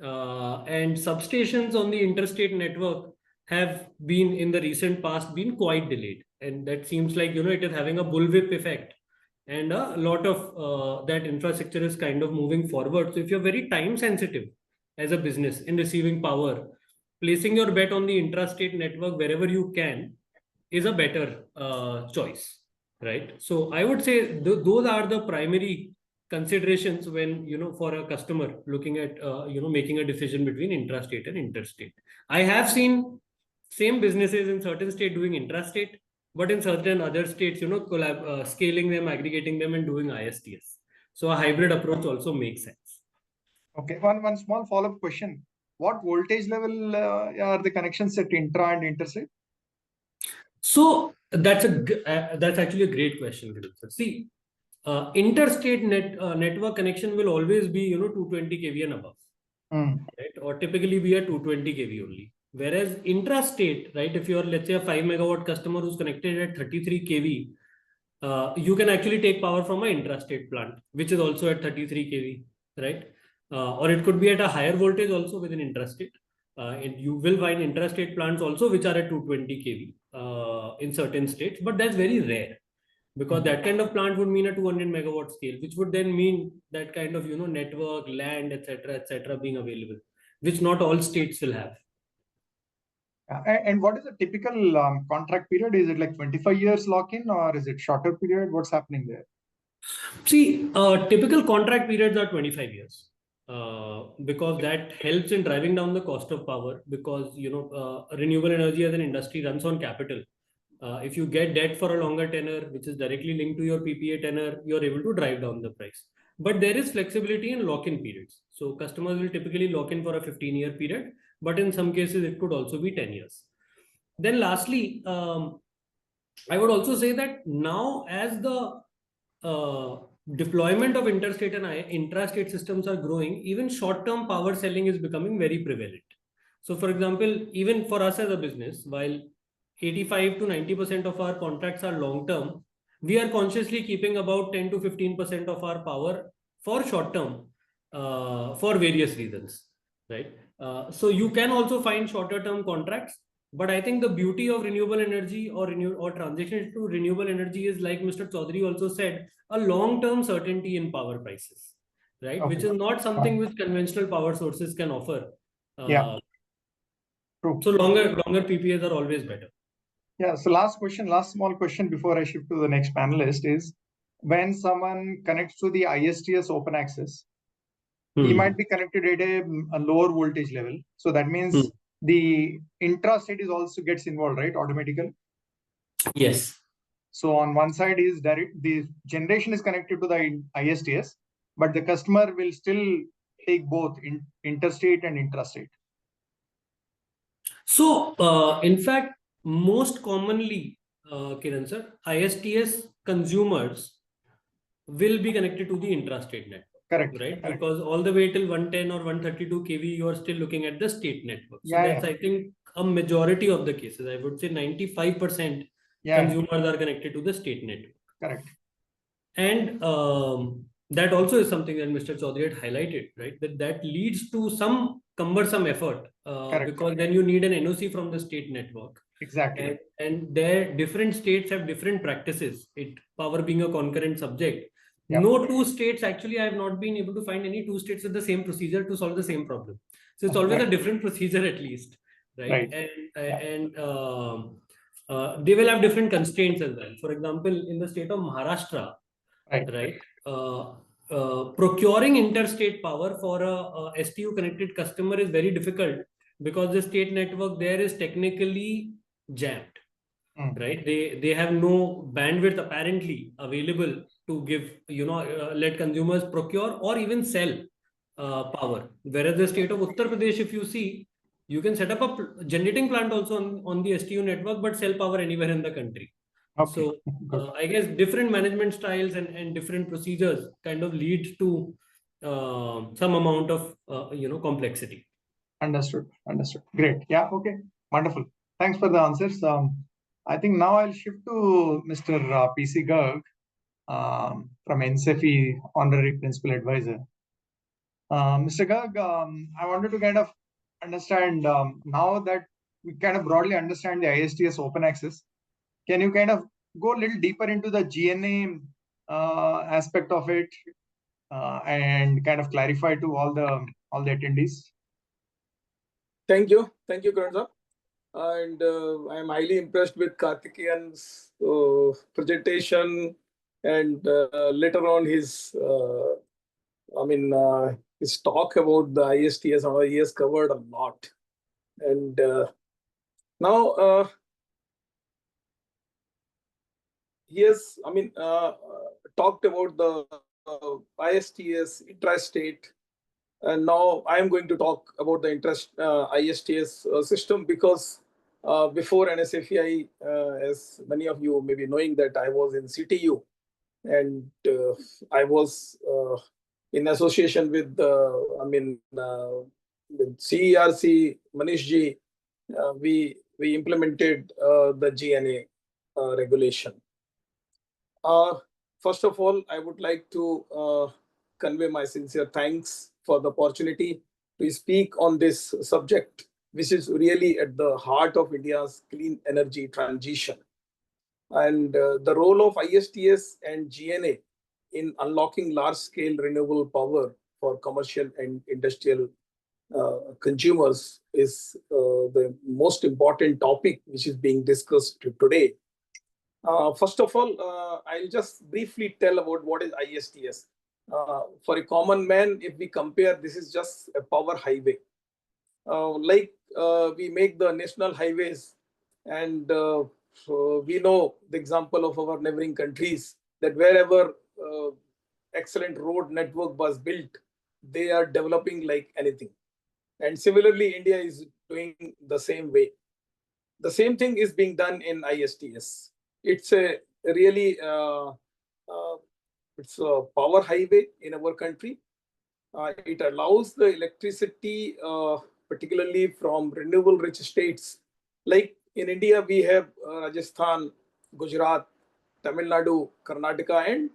And substations on the interstate network have been in the recent past been quite delayed. And that seems like, it is having a bullwhip effect. And a lot of that infrastructure is kind of moving forward. So if you're very time sensitive as a business in receiving power, placing your bet on the intrastate network wherever you can is a better choice, right? So I would say those are the primary considerations when, for a customer looking at, making a decision between intrastate and interstate. I have seen same businesses in certain states doing intrastate, but in certain other states, scaling them, aggregating them and doing ISTS. So a hybrid approach also makes sense. Okay, one small follow-up question. What voltage level are the connections at intra and interstate? So that's actually a great question. See, interstate network connection will always be 220 kV and above, right? Or typically be a 220 kV only. Whereas intrastate, right, if you're, let's say, a 5 megawatt customer who's connected at 33 kV, you can actually take power from an intrastate plant, which is also at 33 kV, right? Or it could be at a higher voltage also within intrastate. And you will find intrastate plants also which are at 220 kV in certain states, but that's very rare. Because that kind of plant would mean a 200 megawatt scale, which would then mean that kind of, network, land, etc., being available, which not all states will have. And what is the typical contract period? Is it like 25 years lock-in or is it shorter period? What's happening there? See, typical contract periods are 25 years because that helps in driving down the cost of power because, renewable energy as an industry runs on capital. If you get debt for a longer tenor, which is directly linked to your PPA tenor, you're able to drive down the price. But there is flexibility in lock-in periods. So customers will typically lock in for a 15-year period, but in some cases, it could also be 10 years. Then lastly, I would also say that now as the deployment of interstate and intrastate systems are growing, even short-term power selling is becoming very prevalent. So for example, even for us as a business, while 85 to 90% of our contracts are long-term, we are consciously keeping about 10 to 15% of our power for short-term for various reasons, right? So you can also find shorter-term contracts, but I think the beauty of renewable energy or transition to renewable energy is, like Mr. Chaudhary also said, a long-term certainty in power prices, right? Okay. Which is not something which conventional power sources can offer. Yeah. True. So longer PPAs are always better. Yeah. So last small question before I shift to the next panelist is, when someone connects to the ISTS open access, he might be connected at a lower voltage level. So that means the intra-state is also gets involved, right? Automatically. Yes. So on one side is direct, the generation is connected to the ISTS, but the customer will still take both interstate and intrastate. So, in fact, most commonly, Kiran sir, ISTS consumers will be connected to the intrastate network. Correct. Right? Correct. Because all the way till 110 or 132 kV, you are still looking at the state network. So Yeah, that's, I think, a majority of the cases. I would say 95% consumers are connected to the state network. Correct. And that also is something that Mr. Chaudhary had highlighted, right? That leads to some cumbersome effort because then you need an NOC from the state network. Exactly. And their different states have different practices, power being a concurrent subject. Yep. No two states, actually, I have not been able to find any two states with the same procedure to solve the same problem. So it's always a different procedure at least, right? And they will have different constraints as well. For example, in the state of Maharashtra, right? Procuring interstate power for a STU connected customer is very difficult because the state network there is technically jammed. Right? They have no bandwidth apparently available to give, let consumers procure or even sell power. Whereas the state of Uttar Pradesh, if you see, you can set up a generating plant also on the STU network, but sell power anywhere in the country. Okay. So I guess different management styles and different procedures kind of lead to some amount of complexity. Understood. Understood. Great. Yeah. Okay. Wonderful. Thanks for the answers. I think now I'll shift to Mr. PC Garg from NCEFI Honorary Principal Advisor. Mr. Garg, I wanted to kind of understand now that we kind of broadly understand the ISTS open access. Can you kind of go a little deeper into the GNA aspect of it and kind of clarify to all the attendees? Thank you, Karan sir. And I am highly impressed with Karthikeyan's presentation and later on his, his talk about the ISTS. He has covered a lot. And now he has, talked about the ISTS, Intra-State. And now I am going to talk about the ISTS system because before NSFEI, as many of you may be knowing, that I was in CTU and I was in association with CERC, Manish ji. We implemented the GNA regulation. First of all, I would like to convey my sincere thanks for the opportunity to speak on this subject, which is really at the heart of India's clean energy transition. And the role of ISTS and GNA in unlocking large-scale renewable power for commercial and industrial consumers is the most important topic which is being discussed today. First of all, I'll just briefly tell about what is ISTS. For a common man, if we compare, this is just a power highway. We make the national highways, and we know the example of our neighboring countries that wherever excellent road network was built, they are developing like anything. And similarly, India is doing the same way. The same thing is being done in ISTS. It's a really it's a power highway in our country. It allows the electricity, particularly from renewable rich states. Like in India, we have Rajasthan, Gujarat, Tamil Nadu, Karnataka, and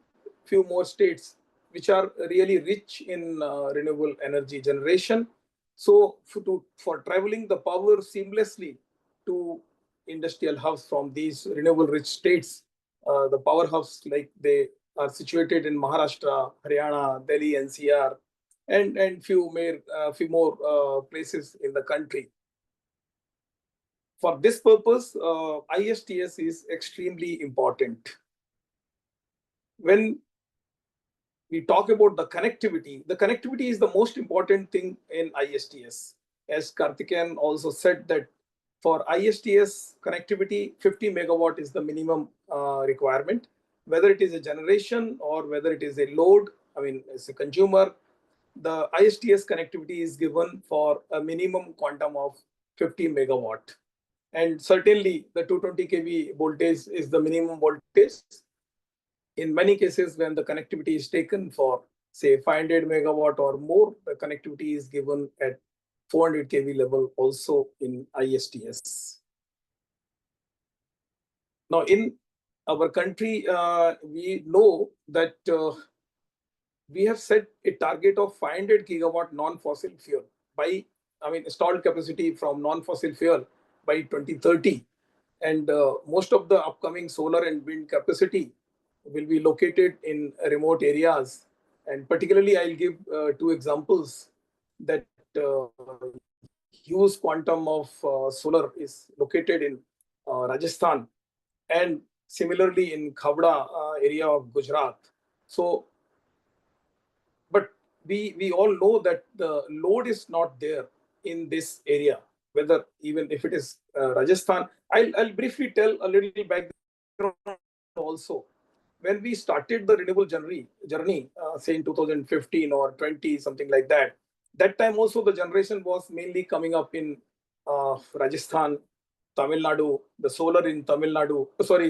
few more states which are really rich in renewable energy generation. So for traveling the power seamlessly to industrial hubs from these renewable rich states, the power hubs, like they are situated in Maharashtra, Haryana, Delhi, NCR, and few more places in the country. For this purpose, ISTS is extremely important. When we talk about the connectivity is the most important thing in ISTS. As Karthikeyan also said that for ISTS connectivity, 50 megawatt is the minimum requirement, whether it is a generation or whether it is a load, I mean, as a consumer, the ISTS connectivity is given for a minimum quantum of 50 megawatt. And certainly the 220 kV voltage is the minimum voltage. In many cases, when the connectivity is taken for say 500 megawatt or more, the connectivity is given at 400 kV level also in ISTS. Now, in our country, we know that we have set a target of 500 gigawatt non-fossil fuel by, I mean, installed capacity from non-fossil fuel by 2030. And most of the upcoming solar and wind capacity will be located in remote areas. And particularly, I'll give two examples that huge quantum of solar is located in Rajasthan and similarly in Khavda area of Gujarat. So, but we all know that the load is not there in this area, whether even if it is Rajasthan. I'll briefly tell a little background also. When we started the renewable journey, say in 2015 or 20, something like that, that time also the generation was mainly coming up in Rajasthan, Tamil Nadu, the solar in Tamil Nadu,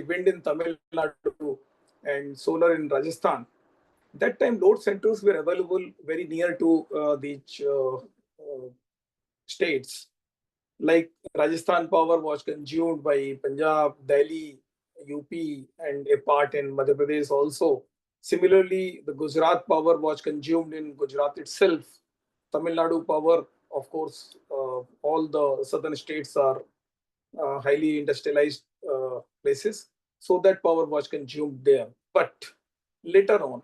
wind in Tamil Nadu and solar in Rajasthan. That time load centers were available very near to these states. Like Rajasthan power was consumed by Punjab, Delhi, UP, and a part in Madhya Pradesh also. Similarly, the Gujarat power was consumed in Gujarat itself. Tamil Nadu power, of course, all the southern states are highly industrialized places. So that power was consumed there. But later on,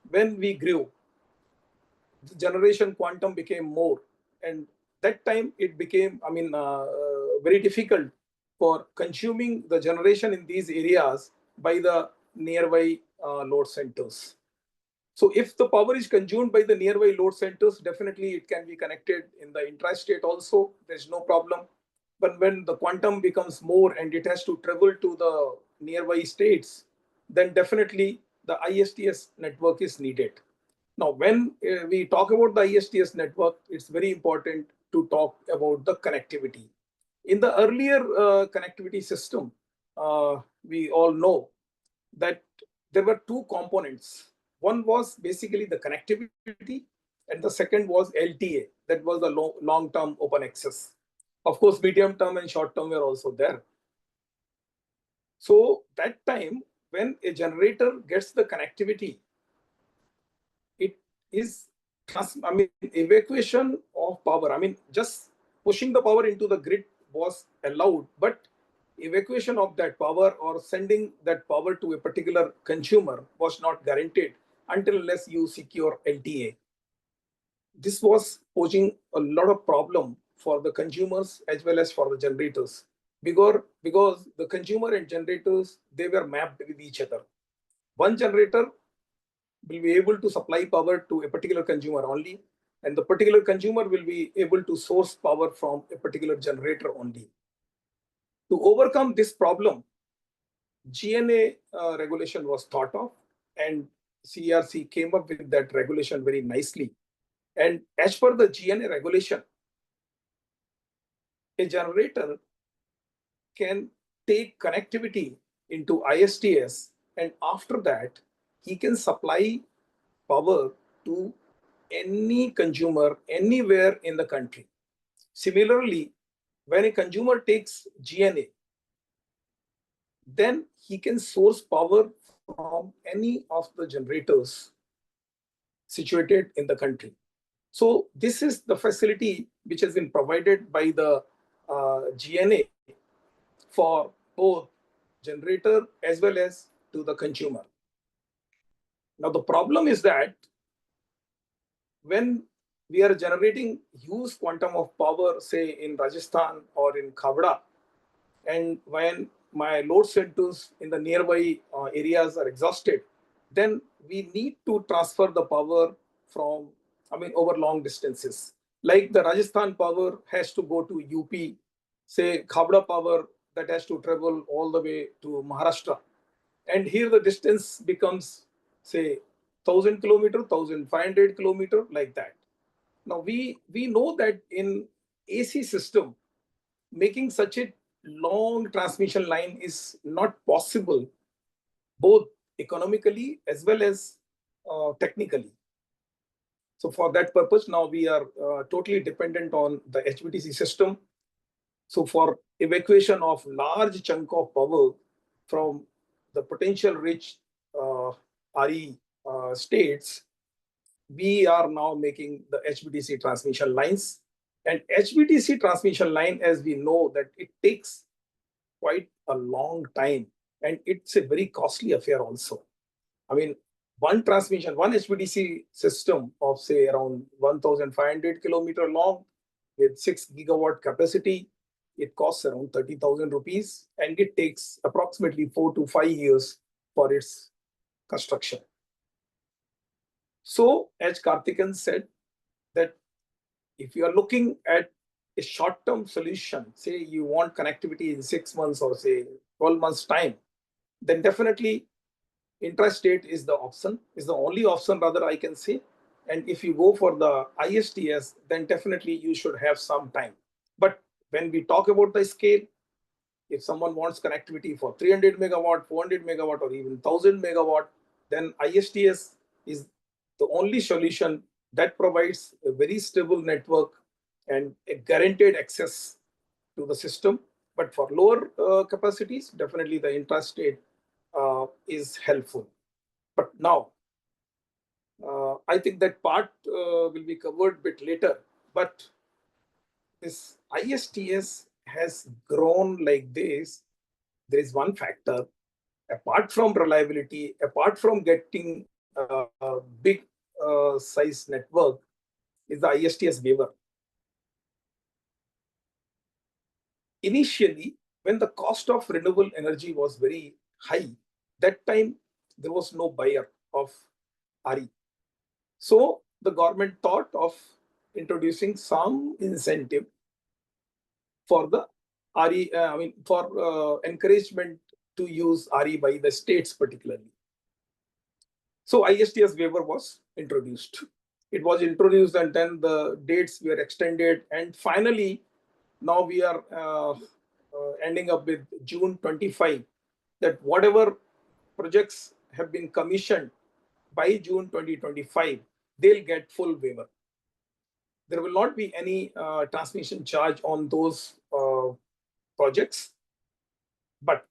when we grew, the generation quantum became more. And that time it became, I mean, very difficult for consuming the generation in these areas by the nearby load centers. So if the power is consumed by the nearby load centers, definitely it can be connected in the intrastate also. There's no problem. But when the quantum becomes more and it has to travel to the nearby states, then definitely the ISTS network is needed. Now, when we talk about the ISTS network, it's very important to talk about the connectivity. In the earlier connectivity system, we all know that there were two components. One was basically the connectivity, and the second was LTA, that was the long-term open access. Of course, medium term and short term were also there. So that time, when a generator gets the connectivity, it is, I mean, evacuation of power. I mean, just pushing the power into the grid was allowed, but evacuation of that power or sending that power to a particular consumer was not guaranteed until unless you secure LTA. This was posing a lot of problem for the consumers as well as for the generators, because the consumer and generators, they were mapped with each other. One generator will be able to supply power to a particular consumer only, and the particular consumer will be able to source power from a particular generator only. To overcome this problem, GNA regulation was thought of, and CERC came up with that regulation very nicely. And as per the GNA regulation, a generator can take connectivity into ISTS, and after that, he can supply power to any consumer anywhere in the country. Similarly, when a consumer takes GNA, then he can source power from any of the generators situated in the country. So this is the facility which has been provided by the GNA for both generator as well as to the consumer. Now the problem is that when we are generating huge quantum of power, say in Rajasthan or in Khavda, and when my load centers in the nearby areas are exhausted, then we need to transfer the power from, over long distances. Like the Rajasthan power has to go to UP, say Khavda power that has to travel all the way to Maharashtra. And here the distance becomes, say, 1,000 kilometer, 1,500 kilometer, like that. Now we know that in AC system, making such a long transmission line is not possible, both economically as well as technically. So for that purpose, now we are totally dependent on the HVDC system. So for evacuation of large chunk of power from the potential rich RE states, we are now making the HVDC transmission lines. And HVDC transmission line, as we know, that it takes quite a long time, and it's a very costly affair also. One transmission, one HVDC system of, say, around 1,500 kilometer long with 6 gigawatt capacity, it costs around 30,000 rupees, and it takes approximately 4 to 5 years for its construction. So, as Karthikeyan said, that if you are looking at a short-term solution, say you want connectivity in 6 months or say 12 months time, then definitely Intra-State is the option, is the only option rather, I can say. And if you go for the ISTS, then definitely you should have some time. But when we talk about the scale, if someone wants connectivity for 300 megawatt, 400 megawatt, or even 1000 megawatt, then ISTS is the only solution that provides a very stable network and a guaranteed access to the system. But for lower capacities, definitely the Intra-State is helpful. But now, I think that part will be covered a bit later. But this ISTS has grown like this. There is one factor, apart from reliability, apart from getting a big size network, is the ISTS waiver. Initially, when the cost of renewable energy was very high, that time there was no buyer of RE. So the government thought of introducing some incentive for the RE, for encouragement to use RE by the states particularly. So ISTS waiver was introduced. It was introduced, and then the dates were extended, and finally now we are ending up with June 25, that whatever projects have been commissioned by June 2025, they'll get full waiver. There will not be any transmission charge on those projects, but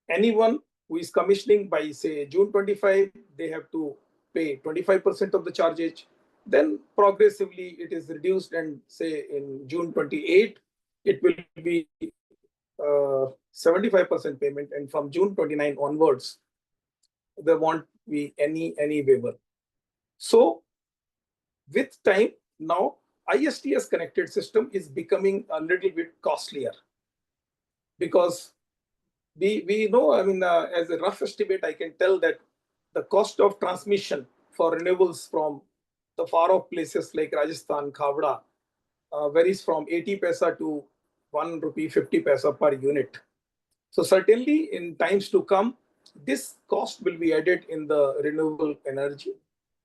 anyone who is commissioning by, say, June 25, they have to pay 25% of the charges. Then progressively it is reduced, and say in June 28, it will be 75% payment, and from June 29 onwards, there won't be any waiver. So with time, now ISTS connected system is becoming a little bit costlier, because we know, as a rough estimate, I can tell that the cost of transmission for renewables from the far off places like Rajasthan, Khavda, varies from 80 paisa to 1 rupee 50 paisa per unit. So certainly in times to come, this cost will be added in the renewable energy.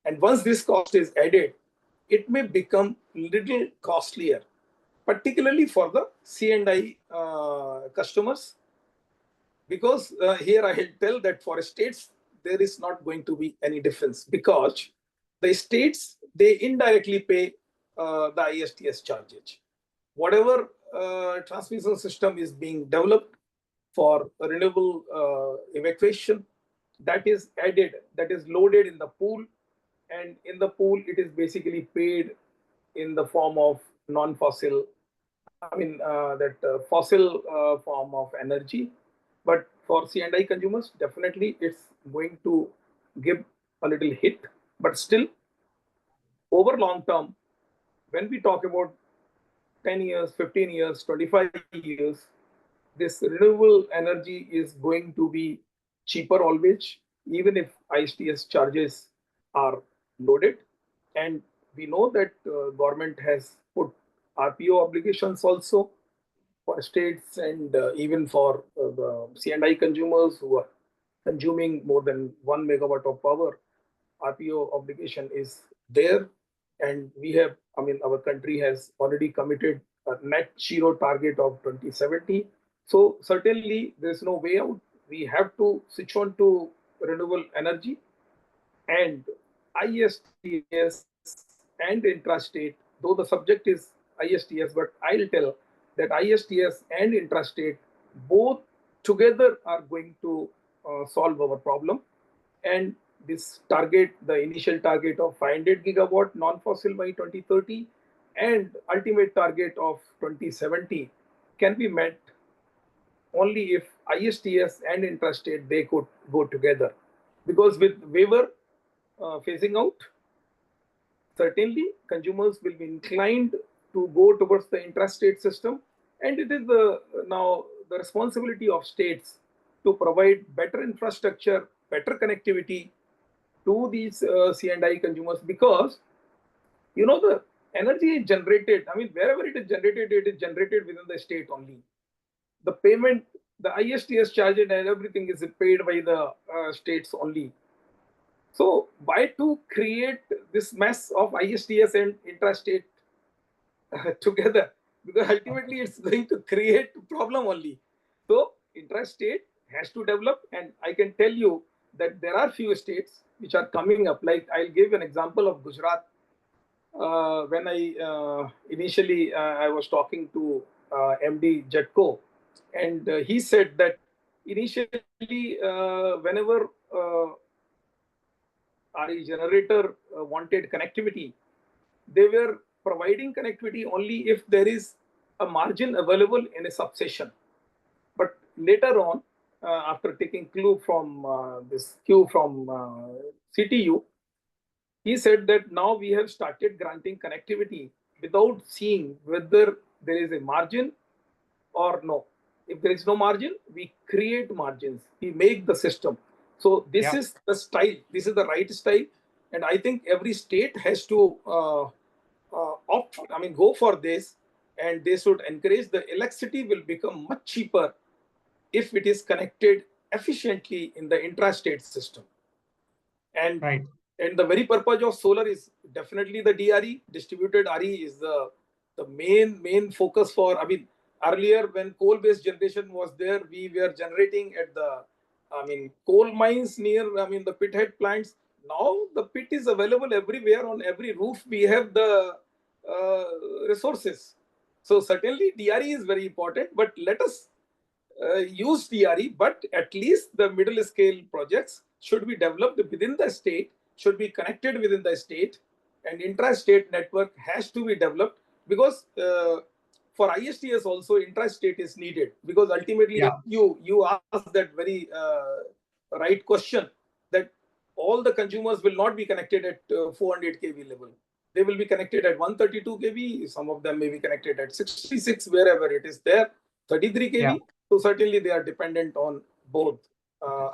And once this cost is added, it may become little costlier, particularly for the C&I customers. Because here I will tell that for states, there is not going to be any difference, because the states, they indirectly pay the ISTS charges. Whatever transmission system is being developed for renewable evacuation, that is added, that is loaded in the pool, and in the pool it is basically paid in the form of non-fossil, fossil form of energy. But for C&I consumers, definitely it's going to give a little hit. But still, over long term, when we talk about 10 years, 15 years, 25 years, this renewable energy is going to be cheaper always. even if ISTS charges are loaded. And we know that government has put RPO obligations also for states and even for the C&I consumers who are consuming more than 1 megawatt of power. RPO obligation is there, and we have, I mean, our country has already committed a net zero target of 2070. So certainly there's no way out. We have to switch on to renewable energy, and ISTS and intrastate, though the subject is ISTS, but I'll tell that ISTS and intrastate both together are going to solve our problem. And this target, the initial target of 500 gigawatt non-fossil by 2030 and ultimate target of 2070 can be met only if ISTS and intrastate, they could go together. Because with waiver phasing out, certainly consumers will be inclined to go towards the intrastate system, and it is now the responsibility of states to provide better infrastructure, better connectivity to these C&I consumers, because you know the energy is generated, I mean, wherever it is generated within the state only. The payment, the ISTS charges and everything is paid by the states only. So why to create this mess of ISTS and intrastate together? Because ultimately it's going to create problem only. So intrastate has to develop, and I can tell you that there are few states which are coming up. Like I'll give an example of Gujarat. When I initially I was talking to MD Jetco, and he said that initially whenever RE generator wanted connectivity, they were providing connectivity only if there is a margin available in a substation. But later on, after taking clue from this cue from CTU, he said that now we have started granting connectivity without seeing whether there is a margin or no. If there is no margin, we create margins. We make the system. So this is the style. This is the right style, and I think every state has to opt. I mean, go for this, and they should encourage. The electricity will become much cheaper if it is connected efficiently in the intrastate system. And and the very purpose of solar is definitely the DRE. Distributed RE is the main focus for. I mean, earlier when coal-based generation was there, we were generating at the coal mines near the pithead plants. Now the pit is available everywhere. On every roof we have the resources. So certainly DRE is very important, but let us use DRE, but at least the middle scale projects should be developed within the state, should be connected within the state, and intrastate network has to be developed, because for ISTS also intrastate is needed, because ultimately you asked that very right question, that all the consumers will not be connected at 400 kV level. They will be connected at 132 kV. Some of them may be connected at 66, wherever it is there, 33 kV. So certainly they are dependent on both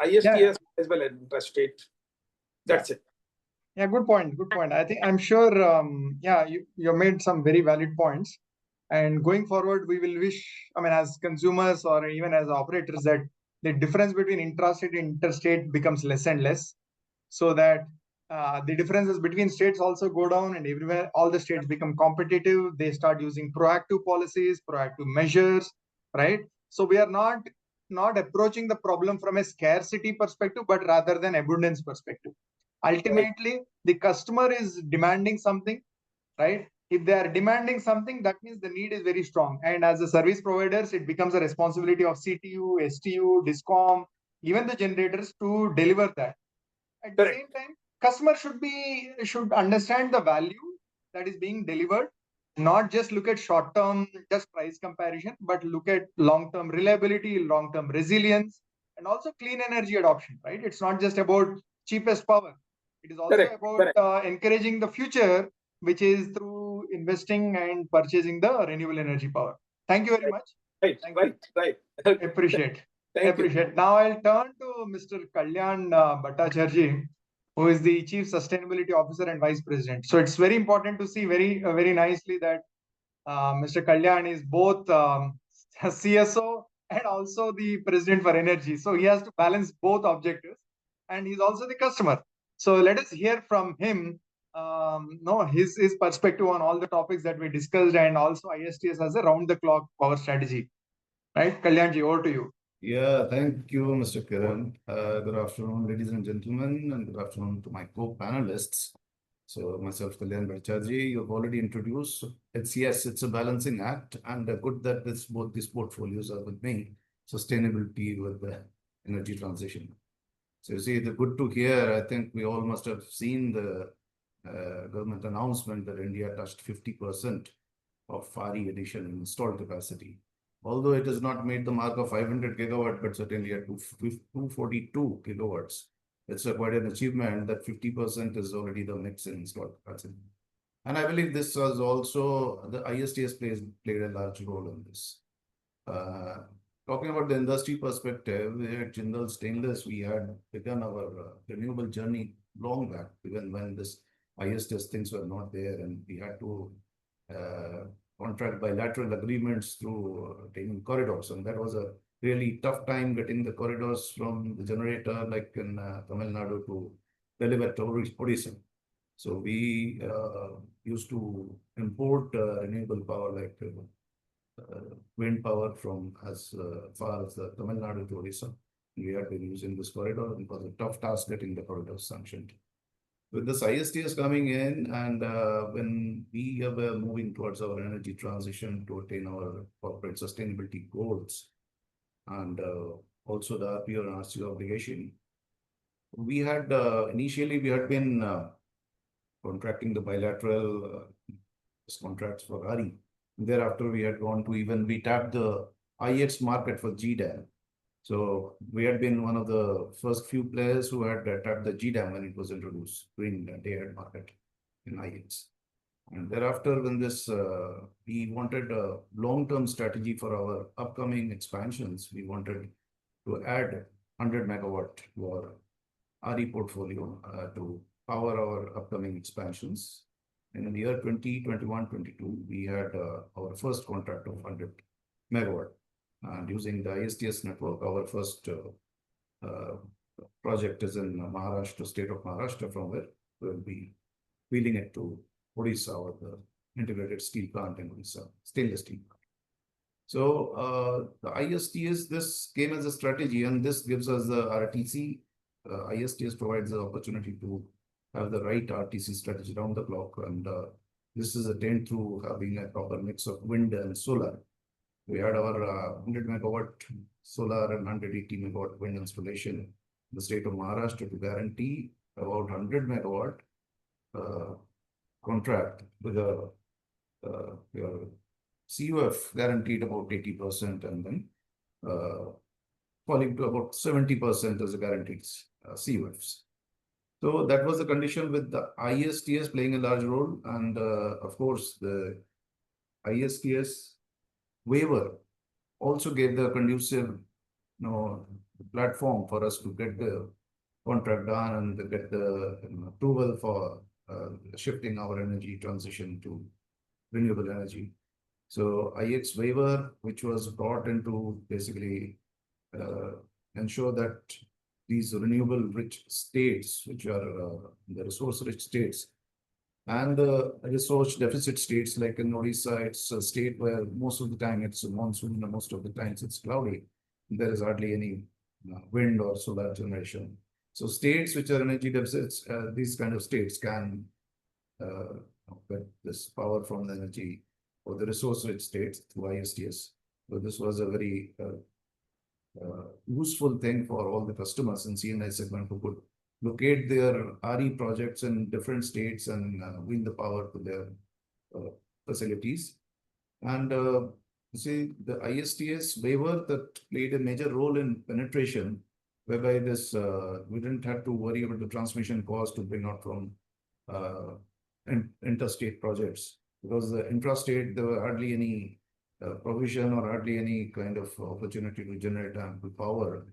ISTS as well as intrastate. That's it. Yeah, good point. Good point. I'm sure, you made some very valid points. And going forward, we will wish, as consumers or even as operators, that the difference between intrastate and interstate becomes less and less, so that the differences between states also go down, and everywhere all the states become competitive. They start using proactive policies, proactive measures, right? So we are not approaching the problem from a scarcity perspective, but rather than abundance perspective. Ultimately, the customer is demanding something, right? If they are demanding something, that means the need is very strong. And as the service providers, it becomes a responsibility of CTU, STU, DISCOM, even the generators to deliver that. At the same time, customer should understand the value that is being delivered, not just look at short-term, just price comparison, but look at long-term reliability, long-term resilience, and also clean energy adoption, right? It's not just about cheapest power. It is also about encouraging the future, which is through investing and purchasing the renewable energy power. Thank you very much. Right. Appreciate. Thank you. Appreciate. Now I'll turn to Mr. Kalyan Bhattacharjee, who is the Chief Sustainability Officer and Vice President. So it's very important to see very nicely that Mr. Kalyan is both CSO and also the President for Energy. So he has to balance both objectives, and he's also the customer. So let us hear from him, his perspective on all the topics that we discussed, and also ISTS as a round-the-clock power strategy. Right, Kalyanji, over to you. Yeah, thank you, Mr. Kiran. Good afternoon, ladies and gentlemen, and good afternoon to my co-panelists. So myself, Kalyan Bhattacharjee, you've already introduced. It's a balancing act, and good that both these portfolios are with me. Sustainability with the energy transition. So you see, the good to hear. I think we all must have seen the government announcement that India touched 50% of RE addition in installed capacity. Although it has not made the mark of 500 gigawatt, but certainly at 242 gigawatts. It's quite an achievement that 50% is already the mix in installed capacity. And I believe this was also, the ISTS played a large role in this. Talking about the industry perspective, at Jindal Stainless, we had begun our renewable journey long back, even when this ISTS things were not there, and we had to contract bilateral agreements through taking corridors, and that was a really tough time getting the corridors from the generator, like in Tamil Nadu, to deliver to Odisha. So we used to import renewable power, like wind power, from as far as Tamil Nadu to Odisha. We had been using this corridor, and it was a tough task getting the corridors sanctioned. With this ISTS coming in, and when we were moving towards our energy transition to attain our corporate sustainability goals, and also the RPO and RCO obligation, we had initially we had been contracting the bilateral contracts for RE. Thereafter, we had gone to we tapped the IX market for GDAM. So we had been one of the first few players who had tapped the GDAM when it was introduced, Green Day-Ahead Market in IX. And thereafter, when this, we wanted a long-term strategy for our upcoming expansions. We wanted to add 100 megawatt to our RE portfolio to power our upcoming expansions. And in the year 2021-22, we had our first contract of 100 megawatt. And using the ISTS network, our first project is in Maharashtra, state of Maharashtra, from where we'll be wheeling it to Odisha, or the integrated steel plant in Odisha, stainless steel plant. So the ISTS, this came as a strategy, and this gives us the RTC. ISTS provides the opportunity to have the right RTC strategy around the clock, and this is attained through having a proper mix of wind and solar. We had our 100 megawatt solar and 180 megawatt wind installation in the state of Maharashtra to guarantee about 100 megawatt contract with your CUF guaranteed about 80%, and then falling to about 70% as a guaranteed CUFs. So that was the condition, with the ISTS playing a large role, and of course the ISTS waiver also gave the conducive platform for us to get the contract done and get the approval for shifting our energy transition to renewable energy. So IX waiver, which was brought into basically ensure that these renewable rich states, which are the resource rich states, and the resource deficit states, like in Odisha, it's a state where most of the time it's a monsoon, and most of the times it's cloudy. There is hardly any wind or solar generation. So states which are energy deficits, these kind of states can get this power from the energy or the resource rich states through ISTS. So this was a very useful thing for all the customers in CNI segment who could locate their RE projects in different states and wheel the power to their facilities. And you see, the ISTS waiver that played a major role in penetration, whereby this we didn't have to worry about the transmission cost to bring out from interstate projects, because the intrastate, there were hardly any provision or hardly any kind of opportunity to generate ample power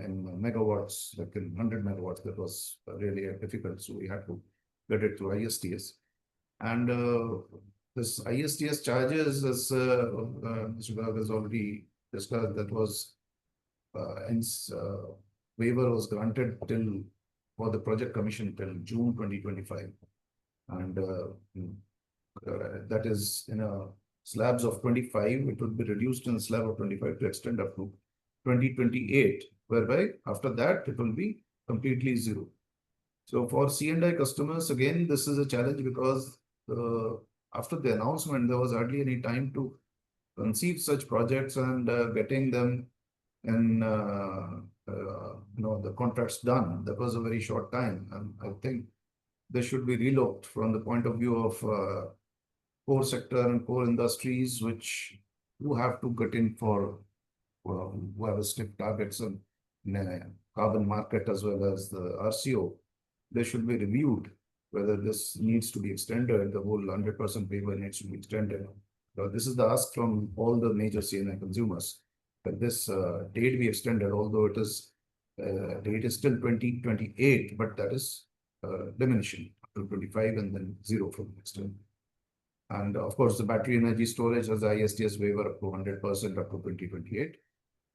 in megawatts, like in 100 megawatts. That was really difficult. So we had to get it through ISTS. And this ISTS charges, as Mr. Garg has already discussed, that was waiver was granted till for the project commission till June 2025. And that is in a slabs of 25, it would be reduced in a slab of 25 to extend up to 2028, whereby after that it will be completely zero. So for C&I customers, again, this is a challenge because after the announcement, there was hardly any time to conceive such projects and getting them and the contracts done. That was a very short time, and I think they should be relooked from the point of view of core sector and core industries, which do have to get in for who have strict targets on carbon market as well as the RCO. They should be reviewed whether this needs to be extended. The whole 100% waiver needs to be extended. So this is the ask from all the major C&I consumers, that this date be extended, although it is date is still 2028, but that is diminishing up to 25 and then zero from next year. And of course, the battery energy storage has the ISTS waiver up to 100% up to 2028.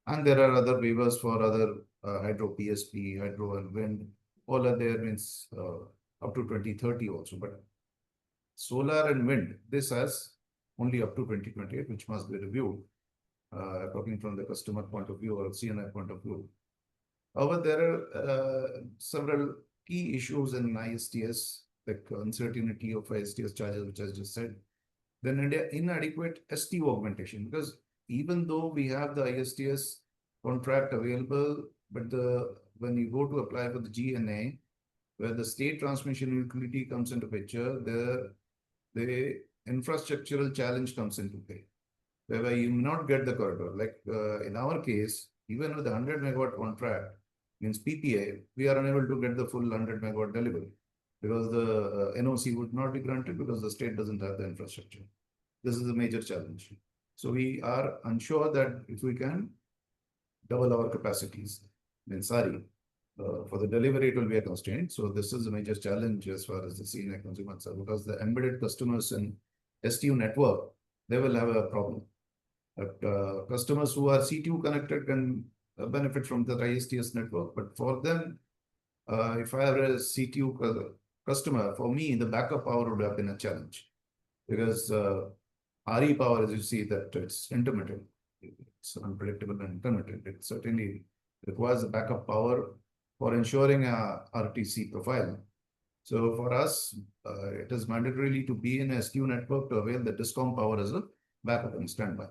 And there are other waivers for other hydro PSP, hydro and wind. All are there, means up to 2030 also. But solar and wind, this has only up to 2028, which must be reviewed, talking from the customer point of view or CNI point of view. However, there are several key issues in ISTS, like uncertainty of ISTS charges, which I just said. Then inadequate STO augmentation, because even though we have the ISTS contract available, but when you go to apply for the GNA, where the state transmission utility comes into picture, the infrastructural challenge comes into play, whereby you may not get the corridor. Like in our case, even with the 100 megawatt contract, means PPA, we are unable to get the full 100 megawatt delivery because the NOC would not be granted because the state doesn't have the infrastructure. This is a major challenge. So we are unsure that if we can double our capacities, then sorry, for the delivery it will be a constraint. So this is a major challenge as far as the CNI consumers are, because the embedded customers in STU network, they will have a problem. But customers who are C2 connected can benefit from the ISTS network. But for them, if I have a C2 customer, for me, the backup power would have been a challenge, because RE power, as you see, that it's intermittent. It's unpredictable and intermittent. It certainly requires a backup power for ensuring a RTC profile. So for us, it is mandatorily to be in a STU network to avail the DISCOM power as a backup and standby.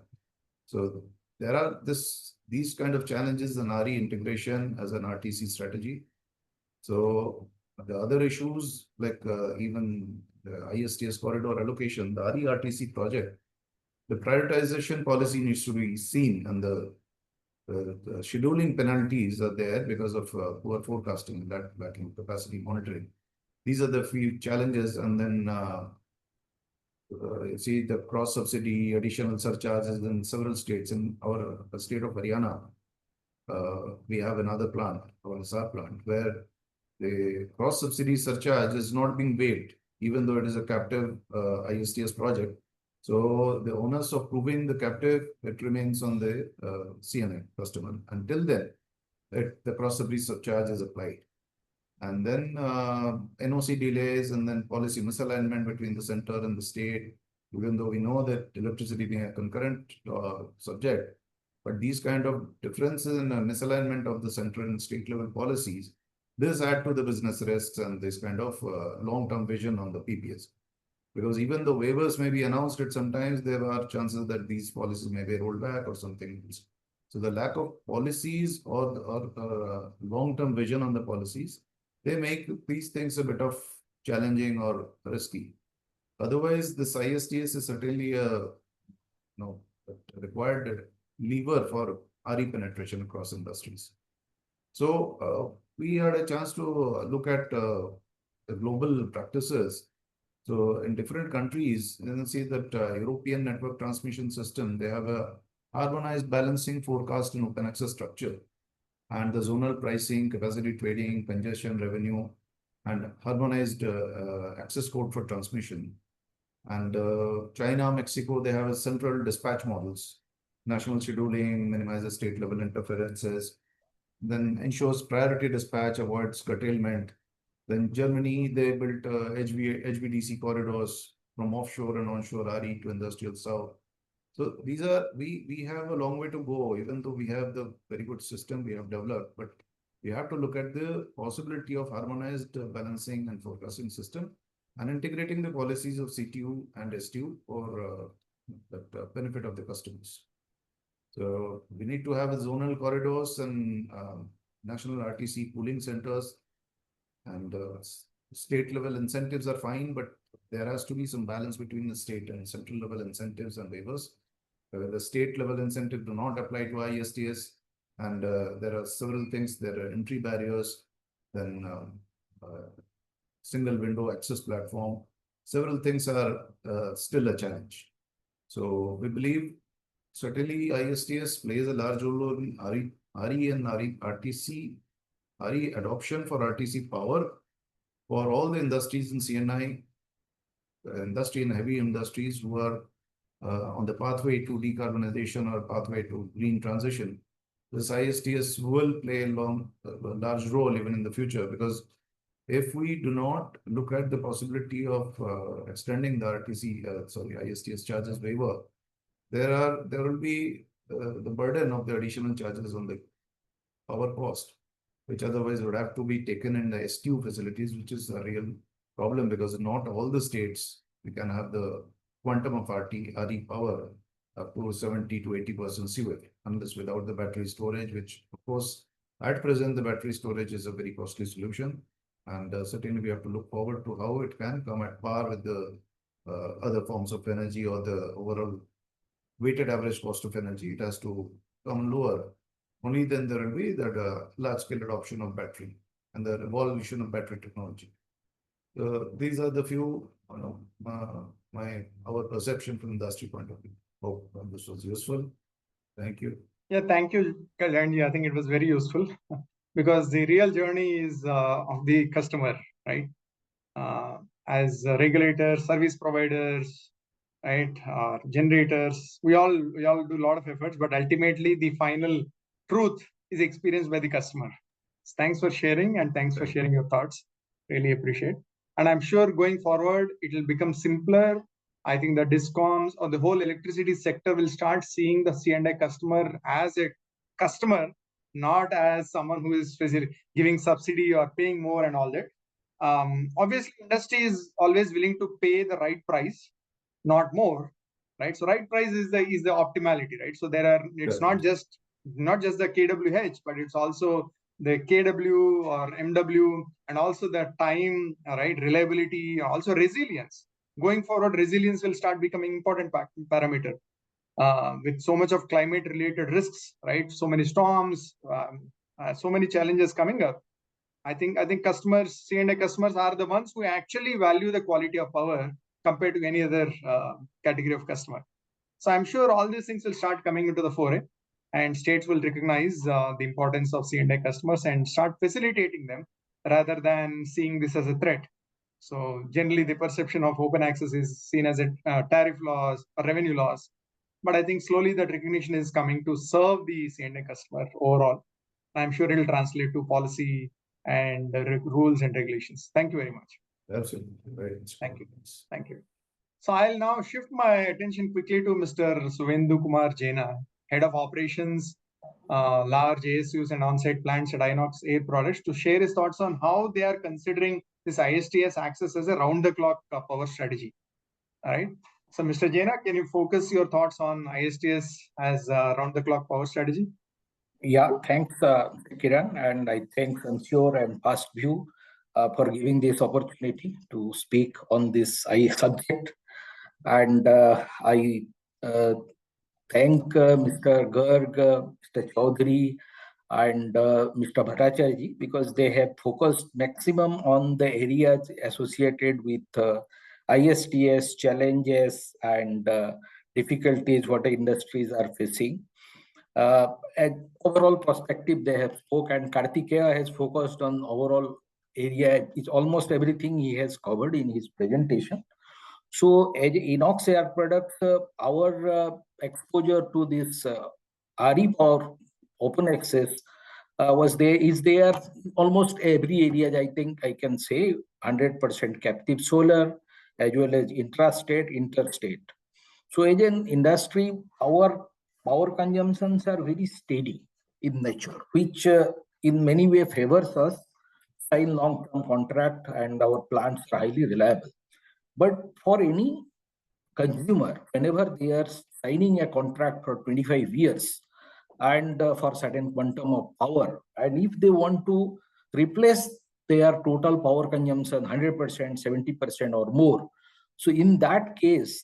So there are these kind of challenges in RE integration as an RTC strategy. So the other issues, like even the ISTS corridor allocation, the RE-RTC project, the prioritization policy needs to be seen, and the scheduling penalties are there because of poor forecasting, that lacking capacity monitoring. These are the few challenges. And then you see the cross subsidy, additional surcharges in several states. In our state of Haryana, we have another plant, our SAR plant, where the cross subsidy surcharge is not being waived, even though it is a captive ISTS project. So the onus of proving the captive, it remains on the CNI customer. Until then, the cross subsidy surcharge is applied. And then NOC delays, and then policy misalignment between the center and the state, even though we know that electricity being a concurrent subject, but these kind of differences in misalignment of the central and state level policies, this add to the business risks and this kind of long-term vision on the PPAs. Because even though waivers may be announced, at sometimes there are chances that these policies may be rolled back or something else. So the lack of policies or long-term vision on the policies, they make these things a bit of challenging or risky. Otherwise, this ISTS is certainly a required lever for RE penetration across industries. So we had a chance to look at the global practices. So in different countries, you can see that European network transmission system, they have a harmonized balancing, forecast and open access structure, and the zonal pricing, capacity trading, congestion revenue, and harmonized access code for transmission. And China, Mexico, they have a central dispatch models, national scheduling, minimizes state level interferences, then ensures priority dispatch, avoids curtailment. Then Germany, they built HVDC corridors from offshore and onshore RE to industrial south. So these are, we have a long way to go, even though we have the very good system we have developed, but we have to look at the possibility of harmonized balancing and forecasting system and integrating the policies of CTU and STU for the benefit of the customers. So we need to have zonal corridors and national RTC pooling centers, and state level incentives are fine, but there has to be some balance between the state and central level incentives and waivers. The state level incentives do not apply to ISTS, and there are several things. There are entry barriers, then single window access platform. Several things are still a challenge. So we believe certainly ISTS plays a large role in RE and RTC, RE adoption for RTC power for all the industries in CNI, industry and heavy industries who are on the pathway to decarbonization or pathway to green transition. This ISTS will play a large role even in the future, because if we do not look at the possibility of extending the ISTS charges waiver, there will be the burden of the additional charges on the power cost, which otherwise would have to be taken in the STU facilities, which is a real problem, because not all the states we can have the quantum of RE power up to 70 to 80% CWIP, unless without the battery storage, which of course at present the battery storage is a very costly solution, and certainly we have to look forward to how it can come at par with the other forms of energy, or the overall weighted average cost of energy. It has to come lower. Only then there will be that large scale adoption of battery and the evolution of battery technology. These are the few, our perception from industry point of view. Hope this was useful. Thank you. Yeah, thank you, Kalyanji. I think it was very useful because the real journey is of the customer, right? As regulators, service providers, right, generators, we all do a lot of efforts, but ultimately the final truth is experienced by the customer. So thanks for sharing, and thanks for sharing your thoughts. Really appreciate. And I'm sure going forward, it will become simpler. I think the DISCOMs or the whole electricity sector will start seeing the C&I customer as a customer, not as someone who is giving subsidy or paying more and all that. Obviously, industry is always willing to pay the right price, not more, right? So right price is the optimality, right? So it's not just the kWh, but it's also the KW or MW, and also the time, right? Reliability, also resilience. Going forward, resilience will start becoming important parameter with so much of climate related risks, right? So many storms, so many challenges coming up. I think customers, C&I customers, are the ones who actually value the quality of power compared to any other category of customer. So I'm sure all these things will start coming into the fore, and states will recognize the importance of C&I customers and start facilitating them rather than seeing this as a threat. So generally the perception of open access is seen as a tariff loss or revenue loss. But I think slowly that recognition is coming to serve the C&I customer overall. I'm sure it will translate to policy and rules and regulations. Thank you very much. Absolutely. Very Thank you. Thank you. So I'll now shift my attention quickly to Mr. Suvendu Kumar Jaina, Head of Operations, large ASUs and on-site plants at Inox Air Products, to share his thoughts on how they are considering this ISTS access as a round-the-clock power strategy. All right. So Mr. Jaina, can you focus your thoughts on ISTS as a round-the-clock power strategy? Yeah, thanks, Kiran, and I thank Sunsure and FastView for giving this opportunity to speak on this subject. And I thank Mr. Garg, Mr. Chaudhary, and Mr. Bhattacharya, because they have focused maximum on the areas associated with ISTS challenges and difficulties what the industries are facing. At overall perspective, they have spoken, and Kartikeya has focused on overall area. It's almost everything he has covered in his presentation. So as Inox Air Products, our exposure to this RE power open access is there almost every area. I think I can say 100% captive solar as well as intrastate, interstate. So as an industry, our power consumptions are very steady in nature, which in many ways favors us, sign long-term contract, and our plants are highly reliable. But for any consumer, whenever they are signing a contract for 25 years and for certain quantum of power, and if they want to replace their total power consumption 100%, 70% or more, so in that case,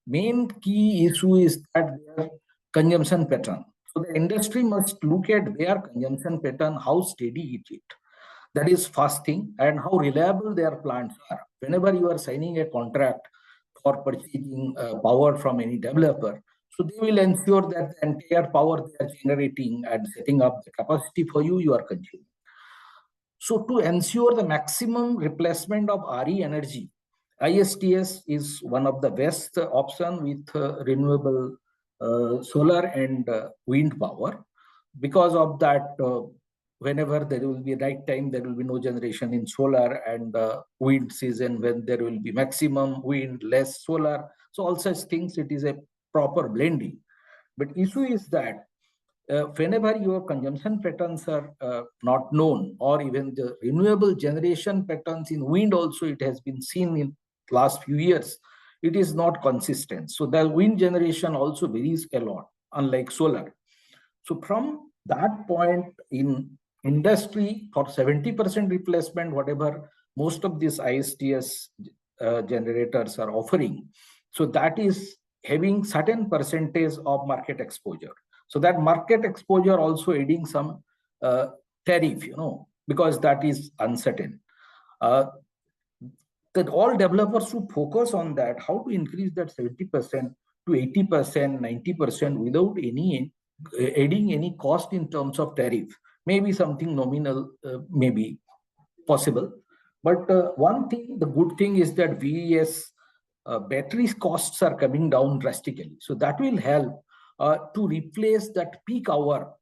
main key issue is that their consumption pattern. So the industry must look at their consumption pattern, how steady it is. That is first thing, and how reliable their plants are. Whenever you are signing a contract for purchasing power from any developer, so they will ensure that the entire power they are generating and setting up the capacity for you, you are consuming. So to ensure the maximum replacement of RE energy, ISTS is one of the best option with renewable solar and wind power. Because of that, whenever there will be right time, there will be no generation in solar, and wind season when there will be maximum wind, less solar. So all such things, it is a proper blending. But issue is that whenever your consumption patterns are not known, or even the renewable generation patterns in wind also, it has been seen in last few years, it is not consistent. So the wind generation also varies a lot, unlike solar. So from that point in industry, for 70% replacement, whatever most of these ISTS generators are offering, so that is having certain percentage of market exposure. So that market exposure also adding some tariff, because that is uncertain. That all developers should focus on that, how to increase that 70% to 80%, 90% without any adding any cost in terms of tariff. Maybe something nominal may be possible. But one thing, the good thing is that VES battery costs are coming down drastically. So that will help to replace that peak hour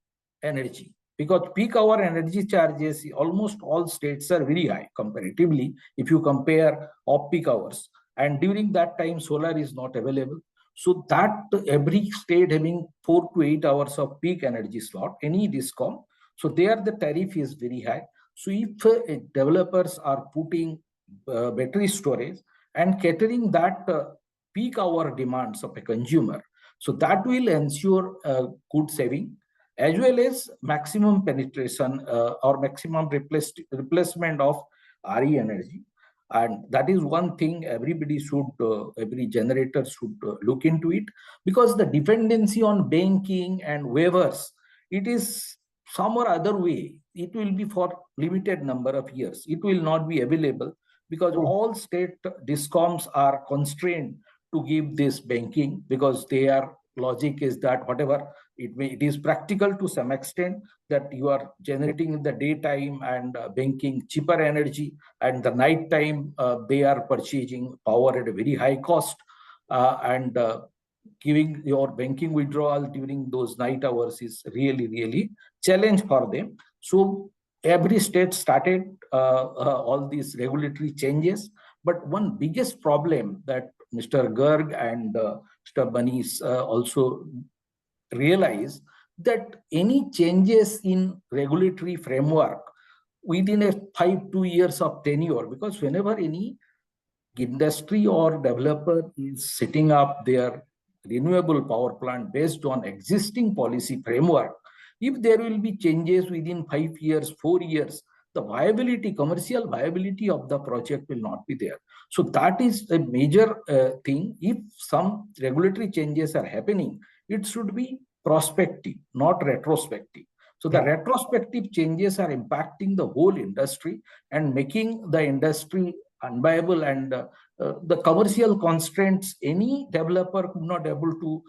energy, because peak hour energy charges, almost all states are very high comparatively if you compare off-peak hours. And during that time, solar is not available. So that every state having 4 to 8 hours of peak energy slot, any discom, so there the tariff is very high. So if developers are putting battery storage and catering that peak hour demands of a consumer, so that will ensure good saving, as well as maximum penetration or maximum replacement of RE energy. And that is one thing everybody should, every generator should look into it, because the dependency on banking and waivers, it is some or other way, it will be for limited number of years. It will not be available, because all state discoms are constrained to give this banking, because their logic is that whatever it is practical to some extent, that you are generating in the daytime and banking cheaper energy, and the night time they are purchasing power at a very high cost, and giving your banking withdrawal during those night hours is really challenge for them. So every state started all these regulatory changes, but one biggest problem that Mr. Garg and Mr. Banis also realize, that any changes in regulatory framework within a 2 years of tenure, because whenever any industry or developer is setting up their renewable power plant based on existing policy framework, if there will be changes within 5 years, 4 years, the viability, commercial viability of the project will not be there. So that is a major thing. If some regulatory changes are happening, it should be prospective, not retrospective. So the retrospective changes are impacting the whole industry and making the industry unviable, and the commercial constraints any developer could not able to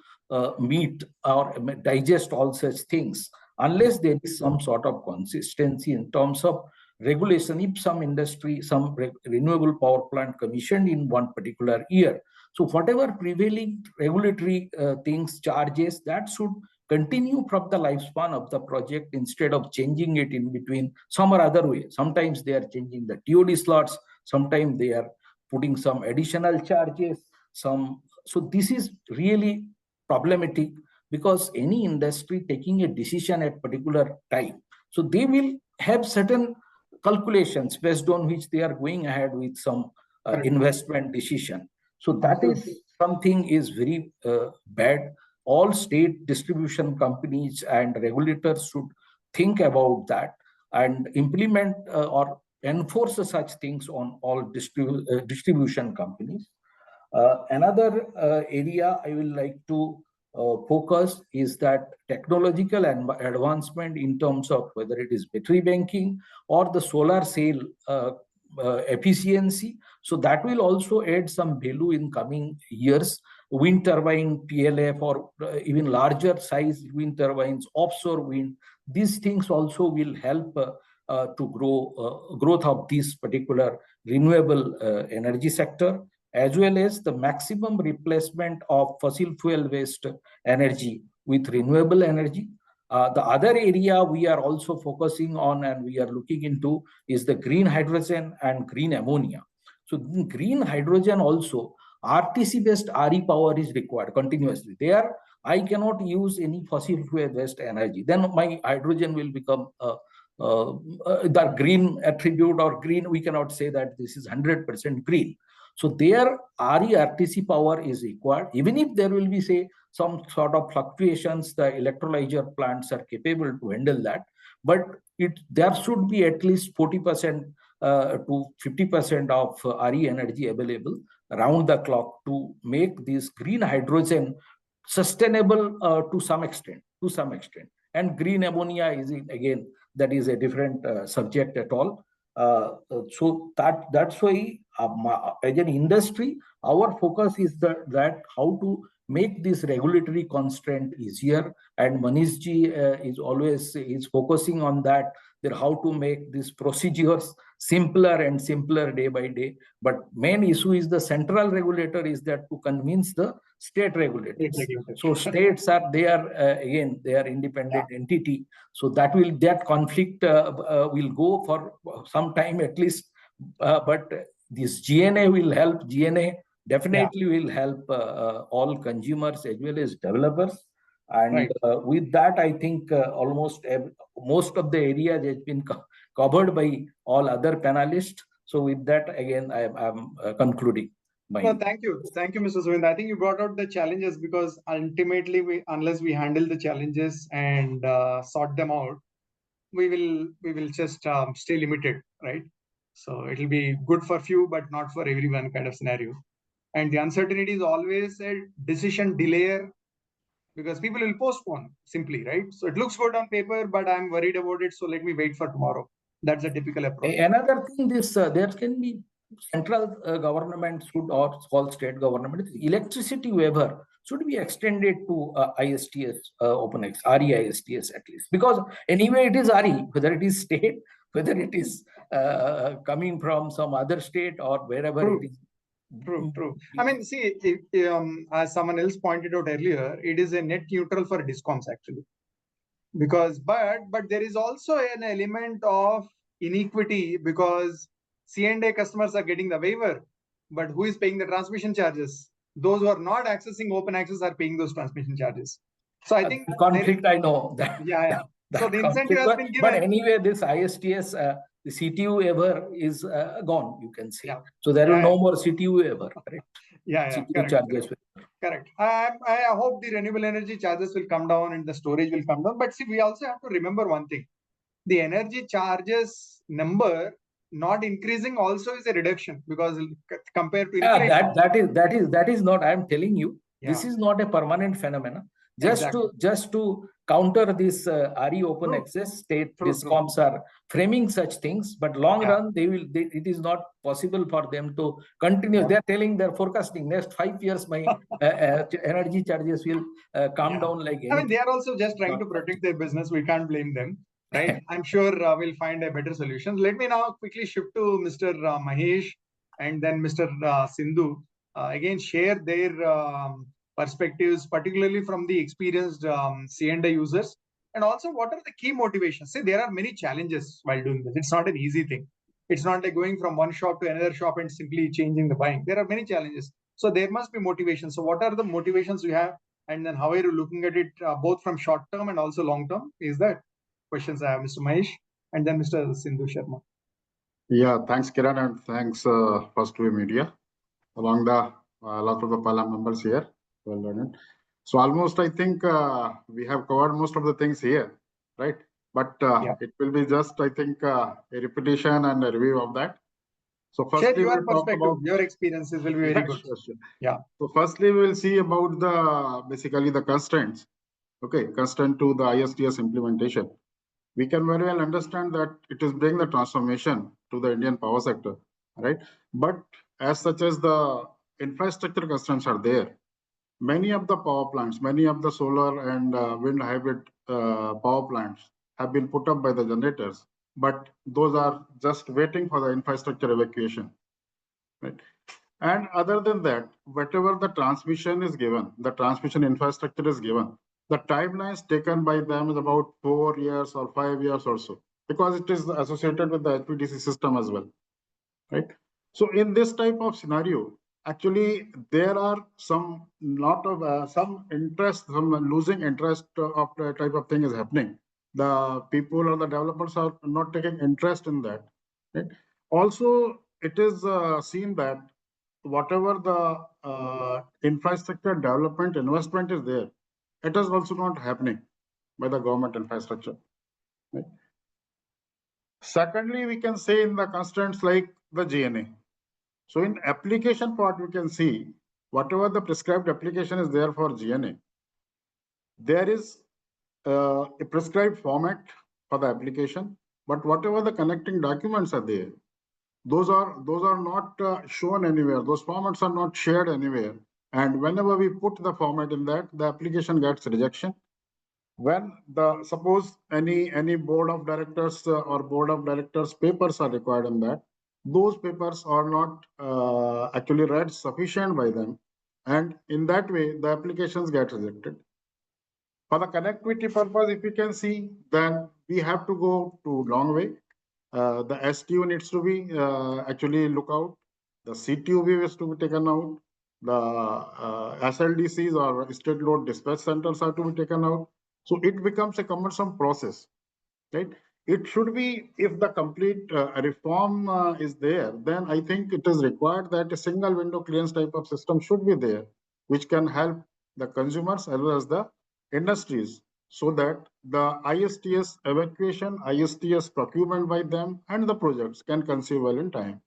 meet or digest all such things unless there is some sort of consistency in terms of regulation. If some industry, some renewable power plant commissioned in one particular year, so whatever prevailing regulatory things, charges, that should continue from the lifespan of the project instead of changing it in between some or other way. Sometimes they are changing the TOD slots, sometimes they are putting some additional charges, so this is really problematic, because any industry taking a decision at particular time, so they will have certain calculations based on which they are going ahead with some investment decision. So that is something is very bad. All state distribution companies and regulators should think about that and implement or enforce such things on all distribution companies. Another area I will like to focus is that technological advancement in terms of whether it is battery banking or the solar cell efficiency. So that will also add some value in coming years. Wind turbine, PLF, or even larger size wind turbines, offshore wind, these things also will help to grow growth of this particular renewable energy sector, as well as the maximum replacement of fossil fuel based energy with renewable energy. The other area we are also focusing on and we are looking into is the green hydrogen and green ammonia. So in green hydrogen also, RTC-based RE power is required continuously. There, I cannot use any fossil fuel-based energy. Then my hydrogen will become the green attribute or green. We cannot say that this is 100% green. So there, RE-RTC power is required. Even if there will be, say, some sort of fluctuations, the electrolyzer plants are capable to handle that. But there should be at least 40% to 50% of RE energy available around the clock to make this green hydrogen sustainable to some extent. And green ammonia is, again, that is a different subject at all. So that's why as an industry, our focus is that how to make this regulatory constraint easier, and Manish ji is always focusing on that how to make these procedures simpler and simpler day by day. But main issue is the central regulator is that to convince the state regulators. So states are again they are independent entity. So that conflict will go for some time at least. But this GNA will help. GNA definitely will help all consumers as well as developers. And with that, I think almost most of the areas has been covered by all other panelists. So with that, again, I'm concluding. No, thank you, Mr. Suvinder. I think you brought out the challenges, because ultimately, unless we handle the challenges and sort them out, we will just stay limited, right? So it'll be good for few, but not for everyone kind of scenario. And the uncertainty is always a decision delayer, because people will postpone simply, right? So it looks good on paper, but I'm worried about it, so let me wait for tomorrow. That's a typical approach. Another thing, there can be central government should, or all state government, electricity waiver should be extended to ISTS, OpenX, RE-ISTS at least. Because anyway, it is RE, whether it is state, whether it is coming from some other state or wherever it is. True. I mean, see, as someone else pointed out earlier, it is a net neutral for discoms actually, because but there is also an element of inequity, because C&I customers are getting the waiver, but who is paying the transmission charges? Those who are not accessing open access are paying those transmission charges. So I think conflict. I know that. Yeah. So the incentive has been given. But anyway, this ISTS, the CTU waiver is gone, you can say. So there will no more CTU waiver, correct? CTU charges. Correct. I hope the renewable energy charges will come down and the storage will come down. But see, we also have to remember one thing: the energy charges number not increasing also is a reduction, because compared to that is not. I am telling you, this is not a permanent phenomenon. Just to counter this RE open True. access, state True, discoms are framing such things, but long Yeah. run it is not possible for them to continue. Yeah. They're telling, they're forecasting next 5 years my energy charges will come down like anything. I mean, they are also just trying to protect their business. We can't blame them, right? I'm sure we'll find a better solution. Let me now quickly shift to Mr. Mahesh and then Mr. Sindhu. Again, share their perspectives, particularly from the experienced C&I users. And also, what are the key motivations? See, there are many challenges while doing this. It's not an easy thing. It's not like going from one shop to another shop and simply changing the buying. There are many challenges. So there must be motivation. So what are the motivations you have? And then how are you looking at it both from short term and also long term? Is that questions I have, Mr. Mahesh, and then Mr. Sindhu Sharma. Yeah, thanks, Kiran, and thanks, First Wave Media, along the lot of the Pala members here. Well done. So almost, I think we have covered most of the things here, right? But it will be just, I think, a repetition and a review of that. So firstly, share your we'll talk perspective, about your experiences will be very good. Sure. Yeah. So firstly, we will see about the basically the constraints. Okay, constraint to the ISTS implementation. We can very well understand that it is bringing the transformation to the Indian power sector, right? But as such as the infrastructure constraints are there, many of the power plants, many of the solar and wind hybrid power plants have been put up by the generators, but those are just waiting for the infrastructure evacuation, right? And other than that, whatever the transmission is given, the transmission infrastructure is given, the timelines taken by them is about 4 years or 5 years or so, because it is associated with the HVDC system as well, right? So in this type of scenario, actually there are some interest, some losing interest of the type of thing is happening. The people or the developers are not taking interest in that, right? Also, it is seen that whatever the infrastructure development investment is there, it is also not happening by the government infrastructure, right? Secondly, we can say in the constraints like the GNA. So in application part, we can see whatever the prescribed application is there for GNA, there is a prescribed format for the application, but whatever the connecting documents are there, those are not shown anywhere. Those formats are not shared anywhere. And whenever we put the format in that, the application gets rejection. When suppose any board of directors or board of directors papers are required in that, those papers are not actually read sufficient by them. And in that way, the applications get rejected. For the connectivity purpose, if you can see, then we have to go to long way. The STU needs to be actually look out. The CTUV is to be taken out. The SLDCs or state load dispatch centers are to be taken out. So it becomes a cumbersome process, right? It should be, if the complete reform is there, then I think it is required that a single window clearance type of system should be there, which can help the consumers as well as the industries, so that the ISTS evacuation, ISTS procurement by them and the projects can conceive well in time.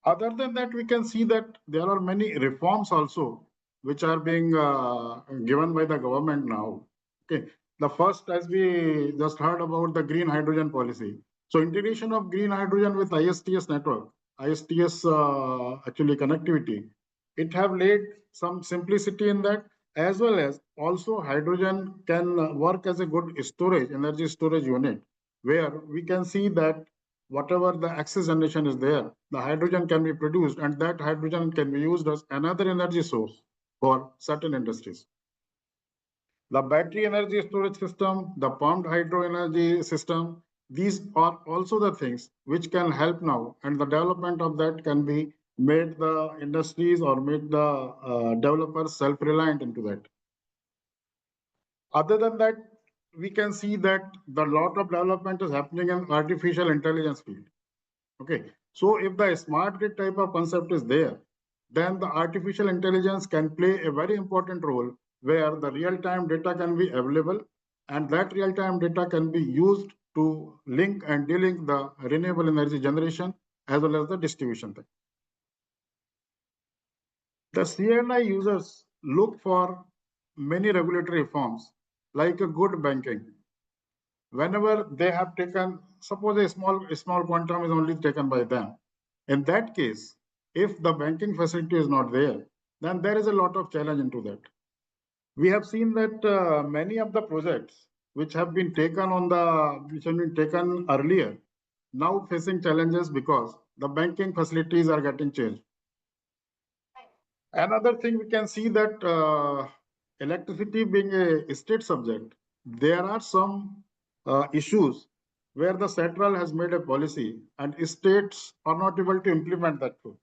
Other than that, we can see that there are many reforms also which are being given by the government now. Okay, the first, as we just heard about the green hydrogen policy. So integration of green hydrogen with ISTS network, ISTS actually connectivity, it have laid some simplicity in that, as well as also hydrogen can work as a good storage, energy storage unit, where we can see that whatever the excess generation is there, the hydrogen can be produced, and that hydrogen can be used as another energy source for certain industries. The battery energy storage system, the pumped hydro energy system, these are also the things which can help now, and the development of that can be made the industries or made the developers self-reliant into that. Other than that, we can see that the lot of development is happening in artificial intelligence field. Okay, so if the smart grid type of concept is there, then the artificial intelligence can play a very important role, where the real-time data can be available, and that real-time data can be used to link and delink the renewable energy generation as well as the distribution thing. The C&I users look for many regulatory reforms, like a good banking. Whenever they have taken, suppose a small quantum is only taken by them. In that case, if the banking facility is not there, then there is a lot of challenge into that. We have seen that many of the projects which have been taken earlier, now facing challenges because the banking facilities are getting changed. Another thing we can see that electricity being a state subject, there are some issues where the central has made a policy and states are not able to implement that too.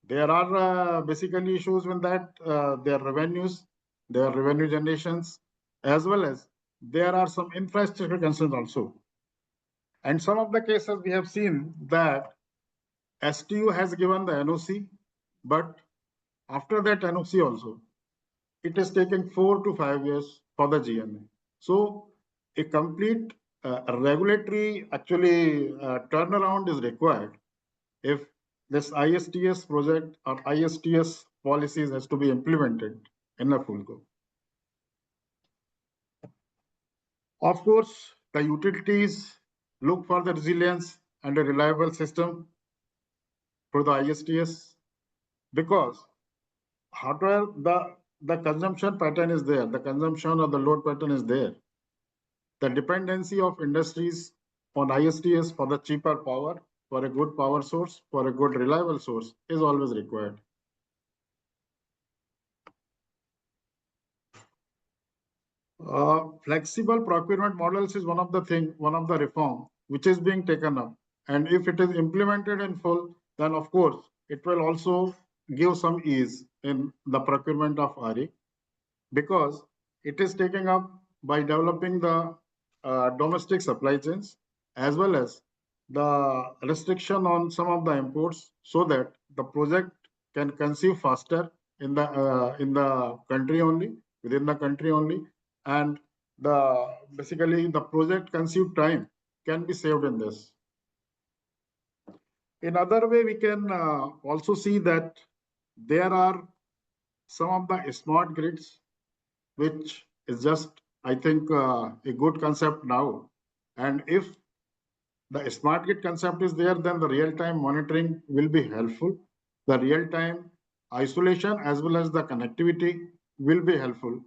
There are basically issues with that, their revenues, their revenue generations, as well as there are some infrastructure concerns also. And some of the cases we have seen that STU has given the NOC, but after that NOC also, it is taking 4 to 5 years for the GNA. So a complete regulatory turnaround is required if this ISTS project or ISTS policies has to be implemented in a full go. Of course, the utilities look for the resilience and a reliable system for the ISTS, because however the consumption pattern is there, the consumption or the load pattern is there, the dependency of industries on ISTS for the cheaper power, for a good power source, for a good reliable source is always required. Flexible procurement models is one of the reform which is being taken up. And if it is implemented in full, then of course, it will also give some ease in the procurement of RE, because it is taken up by developing the domestic supply chains, as well as the restriction on some of the imports, so that the project can conceive faster in the country only, within the country only, and basically the project conceived time can be saved in this. In other way, we can also see that there are some of the smart grids, which is just, I think, a good concept now. And if the smart grid concept is there, then the real-time monitoring will be helpful. The real-time isolation as well as the connectivity will be helpful.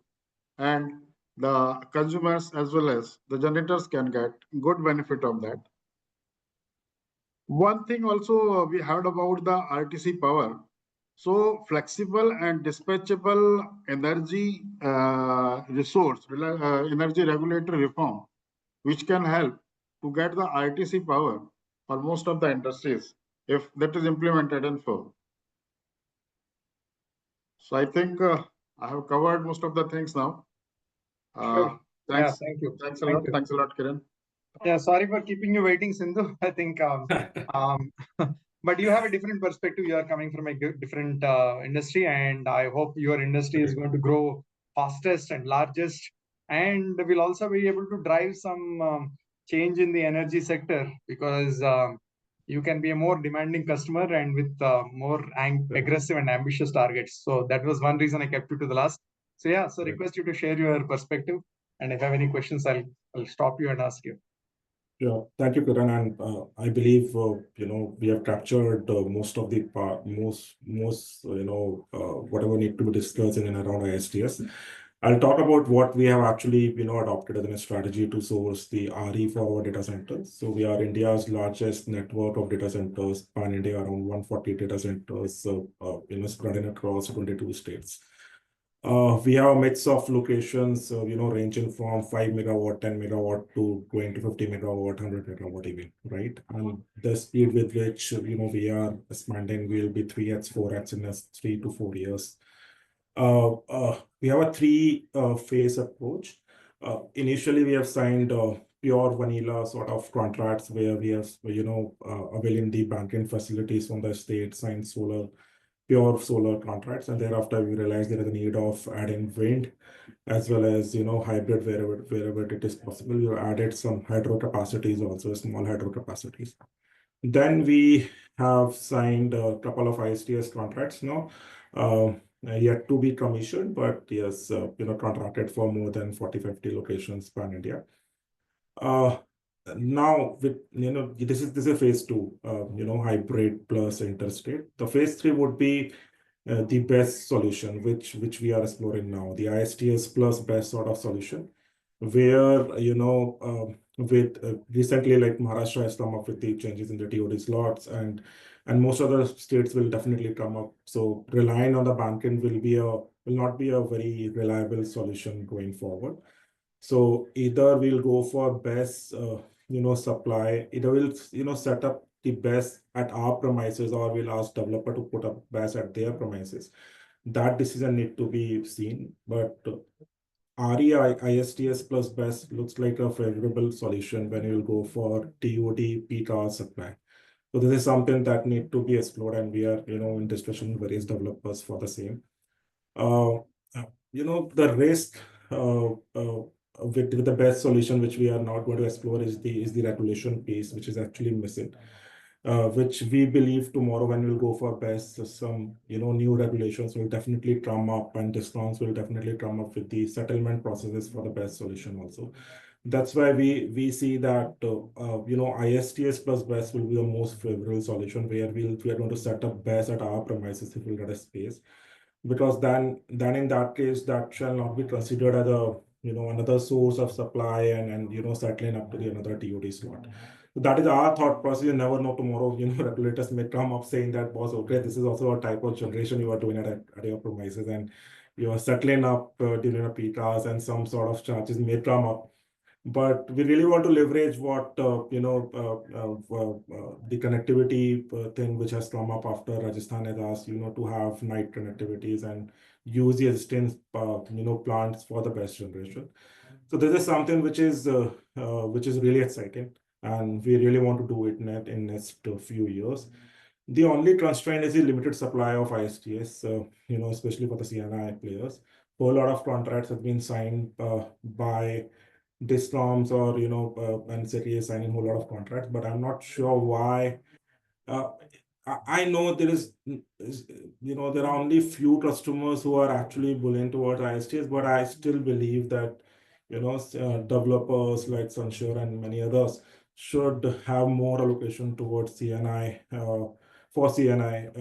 And the consumers as well as the generators can get good benefit of that. One thing also we heard about the RTC power. So flexible and dispatchable energy energy regulatory reform, which can help to get the RTC power for most of the industries if that is implemented in full. So I think I have covered most of the things now. Sure. Thanks. Yeah, thank you. Thanks a lot. Thanks a lot, Kiran. Yeah, sorry for keeping you waiting, Sindhu. I think, but you have a different perspective. You are coming from a different industry, and I hope your industry is going to grow fastest and largest, and will also be able to drive some change in the energy sector, because you can be a more demanding customer and with more aggressive and ambitious targets. So that was one reason I kept you to the last. So yeah, so request you to share your perspective, and if I have any questions, I'll stop you and ask you. Yeah, thank you, Kiran. And I believe we have captured most of the part, whatever need to be discussed in and around ISTS. I'll talk about what we have actually adopted as a strategy to source the RE for our data centers. So we are India's largest network of data centers, pan India, around 140 data centers, spread across 22 states. We have a mix of locations, ranging from 5 megawatt, 10 megawatt to going to 50 megawatt, 100 megawatt even, right? And the speed with which, we are expanding will be 3x, 4x in the next 3 to 4 years. We have a three-phase approach. Initially, we have signed pure vanilla sort of contracts where we have, availing the banking facilities from the state, signed pure solar contracts, and thereafter we realized there is a need of adding wind as well as hybrid wherever it is possible. We added some hydro capacities, also small hydro capacities. Then we have signed a couple of ISTS contracts now. yet to be commissioned, but yes, contracted for more than 40-50 locations pan India. Now with this is a phase 2, hybrid plus interstate. The phase 3 would be the best solution, which we are exploring now, the ISTS plus best sort of solution, where with recently, like Maharashtra has come up with the changes in the TOD slots, and most other states will definitely come up. So relying on the backend will not be a very reliable solution going forward. So either we'll go for best supply, either we'll set up the best at our premises, or we'll ask developer to put up best at their premises. That decision need to be seen, but RE ISTS plus best looks like a favorable solution when you will go for TOD peak hour supply. So this is something that need to be explored, and we are in discussion with various developers for the same. The risk with the best solution, which we are not going to explore, is the regulation piece, which is actually missing. Which we believe tomorrow when we'll go for best, some new regulations will definitely come up, and discounts will definitely come up with the settlement processes for the best solution also. That's why we see that ISTS plus best will be the most favorable solution, where we are going to set up best at our premises if we get a space, because then in that case that shall not be considered as a another source of supply and settling up to the another TOD slot. That is our thought process. You never know, tomorrow regulators may come up saying that, boss, okay, this is also a type of generation you are doing at your premises, and you are settling up during a peak hours, and some sort of charges may come up. But we really want to leverage what the connectivity thing which has come up after Rajasthan has asked to have night connectivities and use the existing plants for the best generation. So this is something which is really exciting, and we really want to do it in next few years. The only constraint is the limited supply of ISTS, especially for the CNI players. A whole lot of contracts have been signed by DISCOMs or and city is signing a whole lot of contracts, but I'm not sure why. I know there there are only few customers who are actually willing towards ISTS, but I still believe that developers like Sunsure and many others should have more allocation towards CNI for CNI,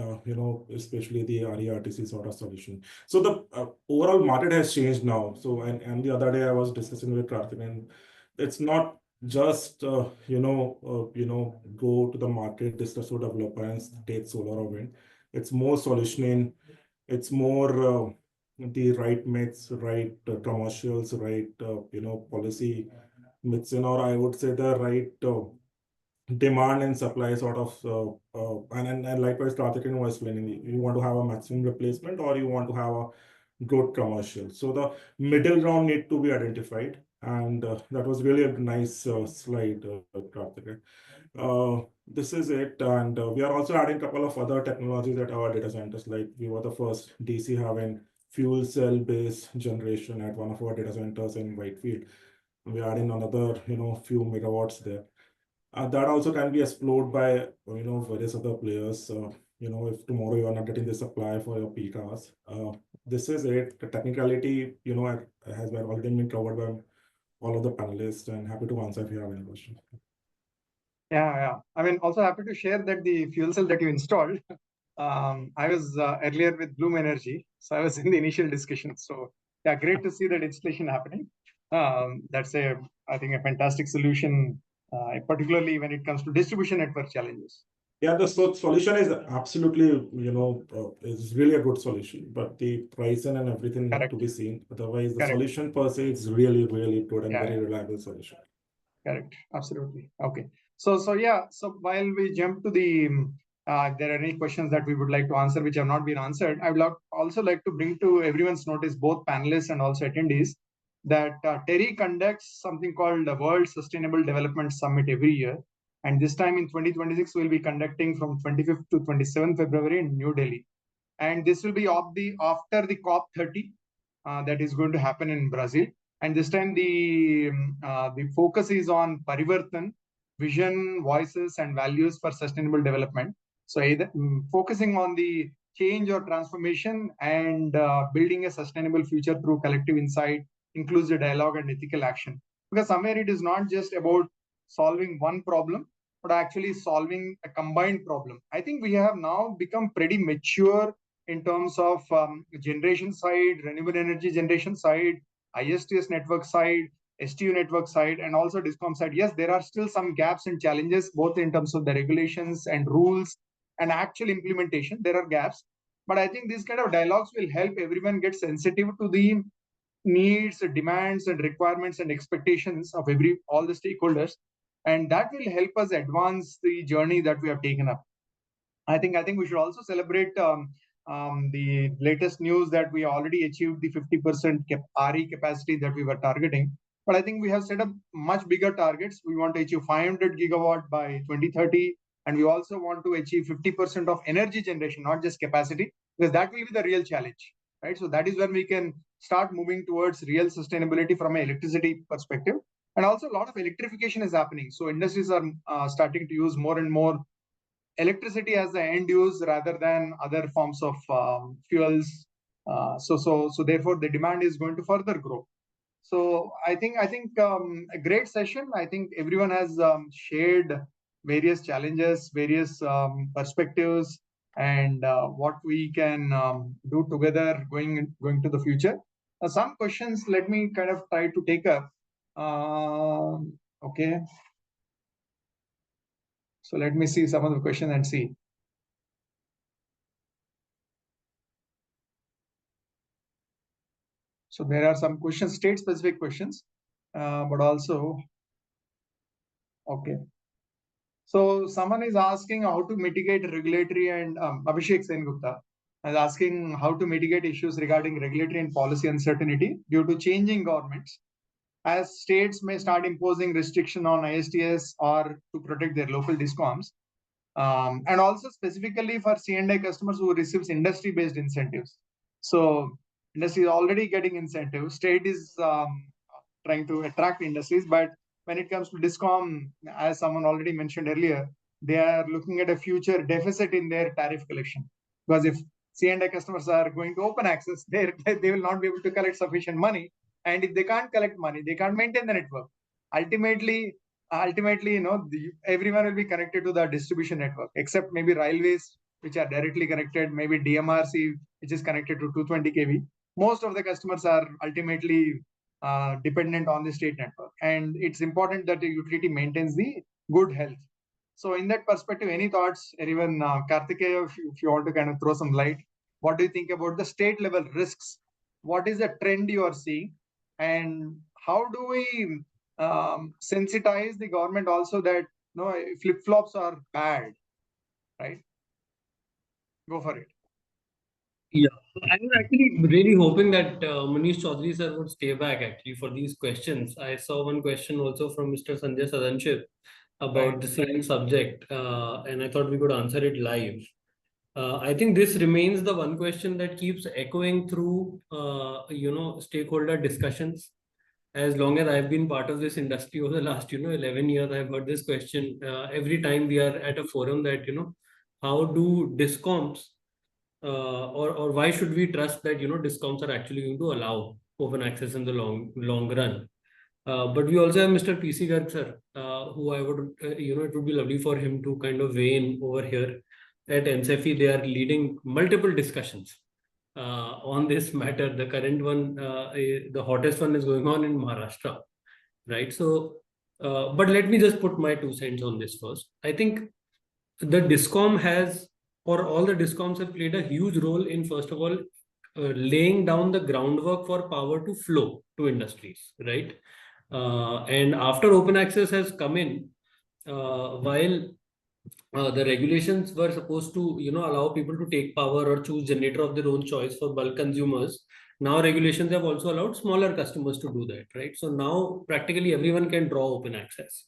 especially the RE/RTC sort of solution. So the overall market has changed now. So and the other day I was discussing with Karthik, and it's not just go to the market, discuss with developer and take solar or wind. It's more solutioning. It's more the right mix, right commercials, right policy mixing, or I would say the right demand and supply sort of and likewise Karthik was explaining, you want to have a maximum replacement or you want to have a good commercial. So the middle ground need to be identified, and that was really a nice slide, Karthik. This is it, and we are also adding a couple of other technologies at our data centers. Like we were the first DC having fuel cell based generation at one of our data centers in Whitefield. We're adding another few megawatts there. That also can be explored by various other players. If tomorrow you are not getting the supply for your peak hours, this is it. The technicality has already been covered by all of the panelists, and happy to answer if you have any questions. Yeah. I mean, also happy to share that the fuel cell that you installed, I was earlier with Bloom Energy, so I was in the initial discussion. So yeah, great to see that installation happening. That's I think a fantastic solution, particularly when it comes to distribution network challenges. Yeah, the solution is absolutely, is really a good solution, but the pricing and everything need to be seen. Otherwise, the solution per se is really, really good and very reliable solution. Correct. Absolutely. Okay. So yeah. So while we jump to the, if there are any questions that we would like to answer which have not been answered, I would also like to bring to everyone's notice, both panelists and also attendees, that TERI conducts something called the World Sustainable Development Summit every year. And this time in 2026, we'll be conducting from 25th to 27th February in New Delhi. And this will be after the COP30 that is going to happen in Brazil. And this time the focus is on Parivartan, vision, voices, and values for sustainable development. So either focusing on the change or transformation and building a sustainable future through collective insight, inclusive dialogue, and ethical action. Because somewhere it is not just about solving one problem, but actually solving a combined problem. I think we have now become pretty mature in terms of generation side, renewable energy generation side, ISTS network side, STU network side, and also DISCOM side. Yes, there are still some gaps and challenges, both in terms of the regulations and rules and actual implementation. There are gaps, but I think these kind of dialogues will help everyone get sensitive to the needs, demands, and requirements and expectations of all the stakeholders, and that will help us advance the journey that we have taken up. I think we should also celebrate the latest news that we already achieved the 50% RE capacity that we were targeting. But I think we have set up much bigger targets. We want to achieve 500 gigawatt by 2030, and we also want to achieve 50% of energy generation, not just capacity, because that will be the real challenge, right? So that is when we can start moving towards real sustainability from an electricity perspective. And also a lot of electrification is happening. So industries are starting to use more and more electricity as the end use rather than other forms of fuels. So therefore the demand is going to further grow. So I think a great session. I think everyone has shared various challenges, various perspectives, and what we can do together going to the future. Some questions, let me kind of try to take up. Okay. So let me see some of the questions and see. So there are some questions, state-specific questions, but also, okay. So someone is asking how to mitigate regulatory, and Abhishek Sengupta is asking how to mitigate issues regarding regulatory and policy uncertainty due to changing governments, as states may start imposing restriction on ISTS or to protect their local DISCOMs. And also specifically for C&I customers who receives industry-based incentives. So industry is already getting incentives. State is trying to attract industries, but when it comes to DISCOM, as someone already mentioned earlier, they are looking at a future deficit in their tariff collection. Because if C&I customers are going to open access, they will not be able to collect sufficient money. And if they can't collect money, they can't maintain the network. Ultimately, everyone will be connected to the distribution network, except maybe railways, which are directly connected, maybe DMRC, which is connected to 220 kV. Most of the customers are ultimately dependent on the state network. And it's important that the utility maintains the good health. So in that perspective, any thoughts, even Karthikeya, if you want to kind of throw some light, what do you think about the state level risks? What is the trend you are seeing? And how do we sensitize the government also that flip-flops are bad, right? Go for it. Yeah, I was actually really hoping that Manish Chaudhary sir would stay back actually for these questions. I saw one question also from Mr. Sanjay Sadanship about the same subject, and I thought we could answer it live. I think this remains the one question that keeps echoing through, stakeholder discussions. As long as I've been part of this industry over the last, 11 years, I've heard this question every time we are at a forum that, how do DISCOMs or why should we trust that, DISCOMs are actually going to allow open access in the long run? But we also have Mr. PC Garg sir, who I would, it would be lovely for him to kind of weigh in over here. At NCEFI, they are leading multiple discussions on this matter. The current one, the hottest one is going on in Maharashtra, right? So, but let me just put my 2 cents on this first. I think the DISCOM has, or all the DISCOMs have played a huge role in, first of all, laying down the groundwork for power to flow to industries, right? And after open access has come in, while the regulations were supposed to, allow people to take power or choose generator of their own choice for bulk consumers. Now regulations have also allowed smaller customers to do that, right? So now practically everyone can draw open access.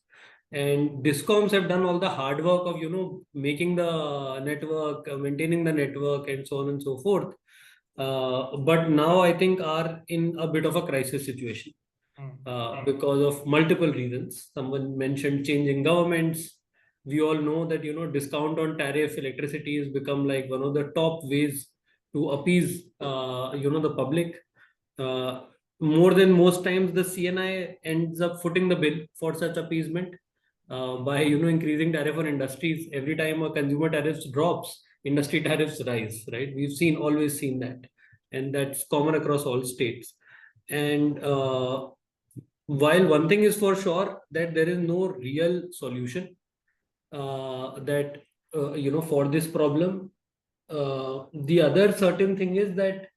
And DISCOMs have done all the hard work of, making the network, maintaining the network, and so on and so forth. But now I think are in a bit of a crisis situation because of multiple reasons. Someone mentioned changing governments. we all know that, discount on tariff electricity has become like one of the top ways to appease, the public. More than most times, the CNI ends up footing the bill for such appeasement by, increasing tariff on industries. Every time a consumer tariffs drops, industry tariffs rise, right? We've always seen that. And that's common across all states. And while one thing is for sure, that there is no real solution for this problem. The other certain thing is that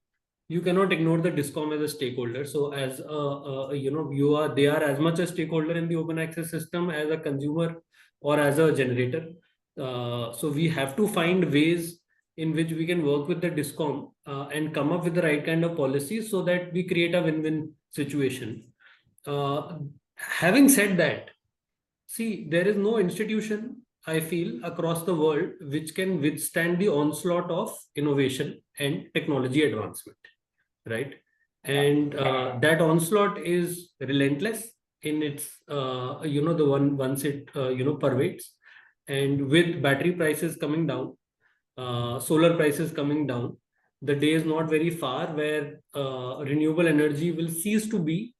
you cannot ignore the DISCOM as a stakeholder. So as they are as much a stakeholder in the open access system as a consumer or as a generator. So we have to find ways in which we can work with the DISCOM and come up with the right kind of policies so that we create a win-win situation. Having said that, see, there is no institution, I feel, across the world which can withstand the onslaught of innovation and technology advancement, right? And that onslaught is relentless in its, once it, pervades. And with battery prices coming down, solar prices coming down, the day is not very far where renewable energy will cease to be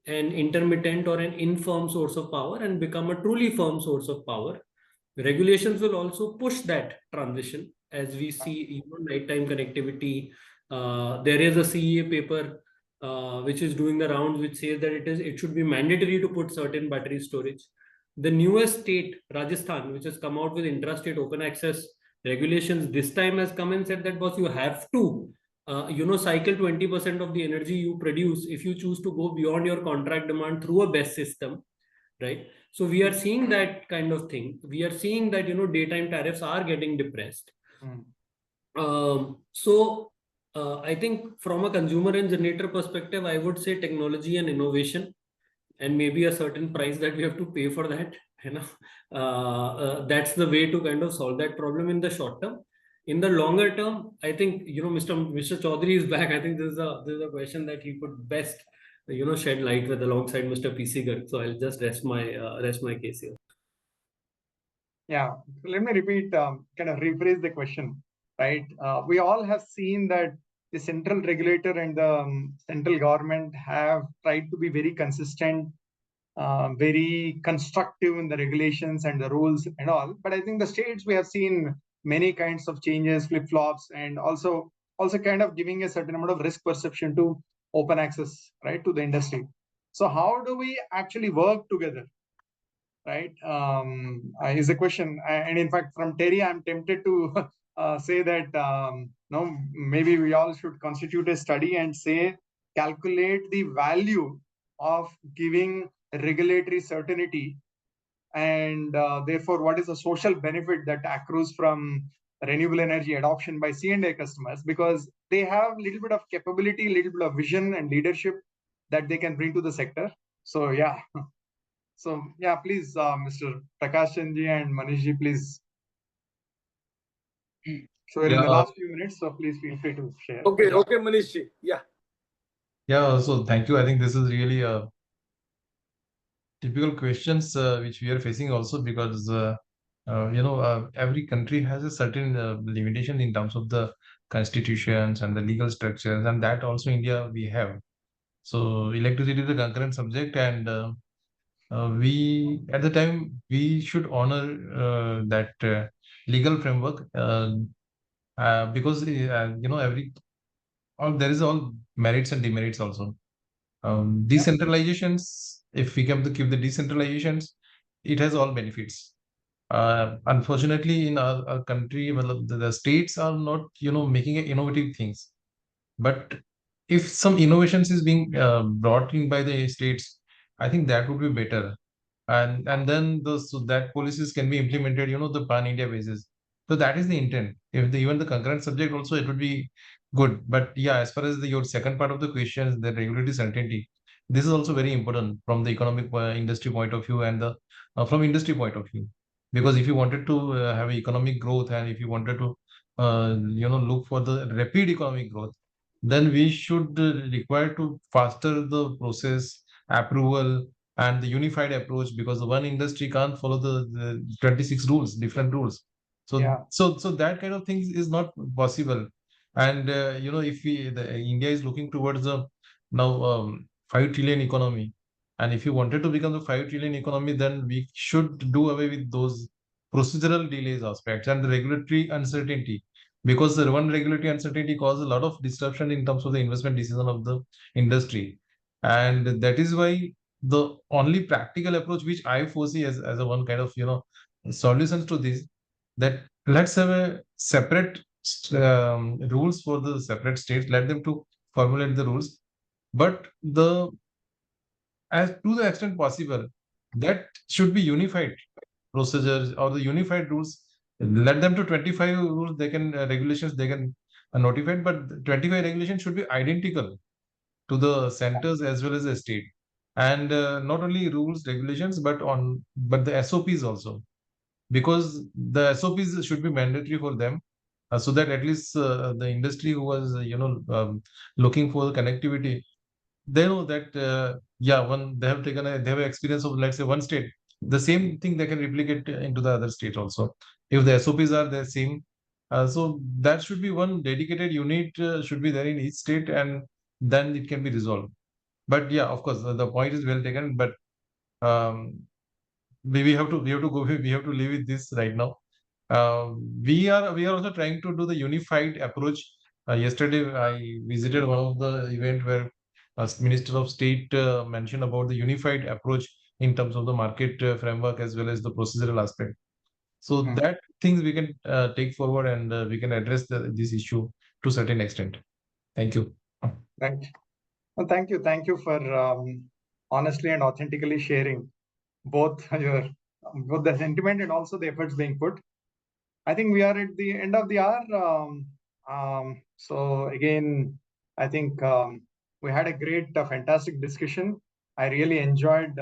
an intermittent or an infirm source of power and become a truly firm source of power. Regulations will also push that transition, as we see nighttime connectivity. There is a CEA paper which is doing the rounds, which says that it should be mandatory to put certain battery storage. The newest state, Rajasthan, which has come out with intrastate open access regulations, this time has come and said that, boss, you have to cycle 20% of the energy you produce if you choose to go beyond your contract demand through a BESS system, right? So we are seeing that kind of thing. We are seeing that, daytime tariffs are getting depressed. I think from a consumer and generator perspective, I would say technology and innovation, and maybe a certain price that we have to pay for that. That's the way to kind of solve that problem in the short term. In the longer term, I think, Mr. Chaudhary is back. I think this is a question that he could best, shed light with alongside Mr. PC Garg. So I'll just rest my case here. Yeah, let me repeat, kind of rephrase the question, right? We all have seen that the central regulator and the central government have tried to be very consistent, very constructive in the regulations and the rules and all. But I think the states, we have seen many kinds of changes, flip-flops, and also kind of giving a certain amount of risk perception to open access, right, to the industry. So how do we actually work together, right? Is the question. And in fact, from Terry, I'm tempted to say that maybe we all should constitute a study and say, calculate the value of giving regulatory certainty, and therefore what is the social benefit that accrues from renewable energy adoption by C&I customers, because they have a little bit of capability, a little bit of vision and leadership that they can bring to the sector. So yeah, please, Mr. Prakash Chandji and Manishji, please. So we're in the last few minutes, so please feel free to share. Okay, Manishji. Yeah, so thank you. I think this is really typical questions which we are facing also, because every country has a certain limitation in terms of the constitutions and the legal structures, and that also India we have. So electricity is a concurrent subject, and we at the time we should honor that legal framework, because there is all merits and demerits also. Decentralizations, if we come to keep the decentralizations, it has all benefits. Unfortunately, in our country, well, the states are not, making innovative things. But if some innovations is being brought in by the states, I think that would be better. And then that policies can be implemented, the pan-India basis. So that is the intent. If even the concurrent subject also, it would be good. But yeah, as far as your second part of the question, the regulatory certainty, this is also very important from the economic industry point of view and the from industry point of view. Because if you wanted to have economic growth, and if you wanted to look for the rapid economic growth, then we should require to faster the process approval and the unified approach, because the one industry can't follow the 26 rules, different rules. So Yeah. so that kind of things is not possible. And if India is looking towards the now 5 trillion economy, and if you wanted to become the 5 trillion economy, then we should do away with those procedural delays aspects and the regulatory uncertainty, because the one regulatory uncertainty causes a lot of disruption in terms of the investment decision of the industry. And that is why the only practical approach which I foresee as a one kind of solutions to this, that let's have a separate rules for the separate states, let them to formulate the rules, but as to the extent possible, that should be unified procedures or the unified rules. Let them to 25 rules they can regulations they can notify, but 25 regulations should be identical to the centers as well as the state, and not only rules regulations but the SOPs also, because the SOPs should be mandatory for them, so that at least the industry who was looking for the connectivity, they know that they have they have experience of, let's say, one state, the same thing they can replicate into the other state also if the SOPs are the same. So that should be one dedicated unit should be there in each state, and then it can be resolved. But yeah, of course, the point is well taken. But um, we have to go. We have to live with this right now. We are also trying to do the unified approach. Yesterday, I visited one of the event where Minister of State mentioned about the unified approach in terms of the market framework as well as the procedural aspect. So that things we can take forward, and we can address this issue to certain extent. Thank you. Right. Well, thank you for honestly and authentically sharing both the sentiment and also the efforts being put. I think we are at the end of the hour. So again, I think we had a great, fantastic discussion. I really enjoyed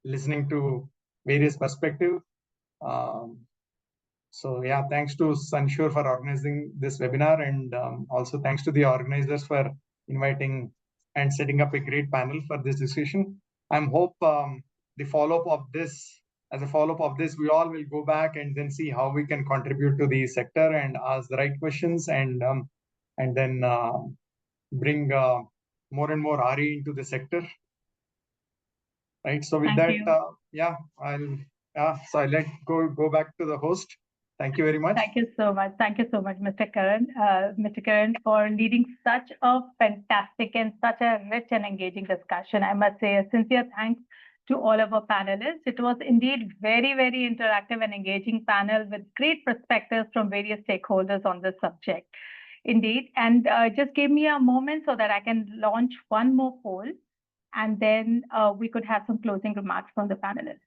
listening to various perspectives. So yeah, thanks to Sunsure for organizing this webinar, and also thanks to the organizers for inviting and setting up a great panel for this discussion. I hope the follow-up of this, as a follow-up of this, we all will go back and then see how we can contribute to the sector and ask the right questions, and then bring more and more RE into the sector. Right. So with Thank that, so I'll go back to the host. Thank you very much. Thank you so much. Thank you so much, Mr. Karan. Mr. Karan, for leading such a fantastic and such a rich and engaging discussion. I must say a sincere thanks to all of our panelists. It was indeed very, very interactive and engaging panel with great perspectives from various stakeholders on this subject. Indeed. And just give me a moment so that I can launch one more poll, and then we could have some closing remarks from the panelists.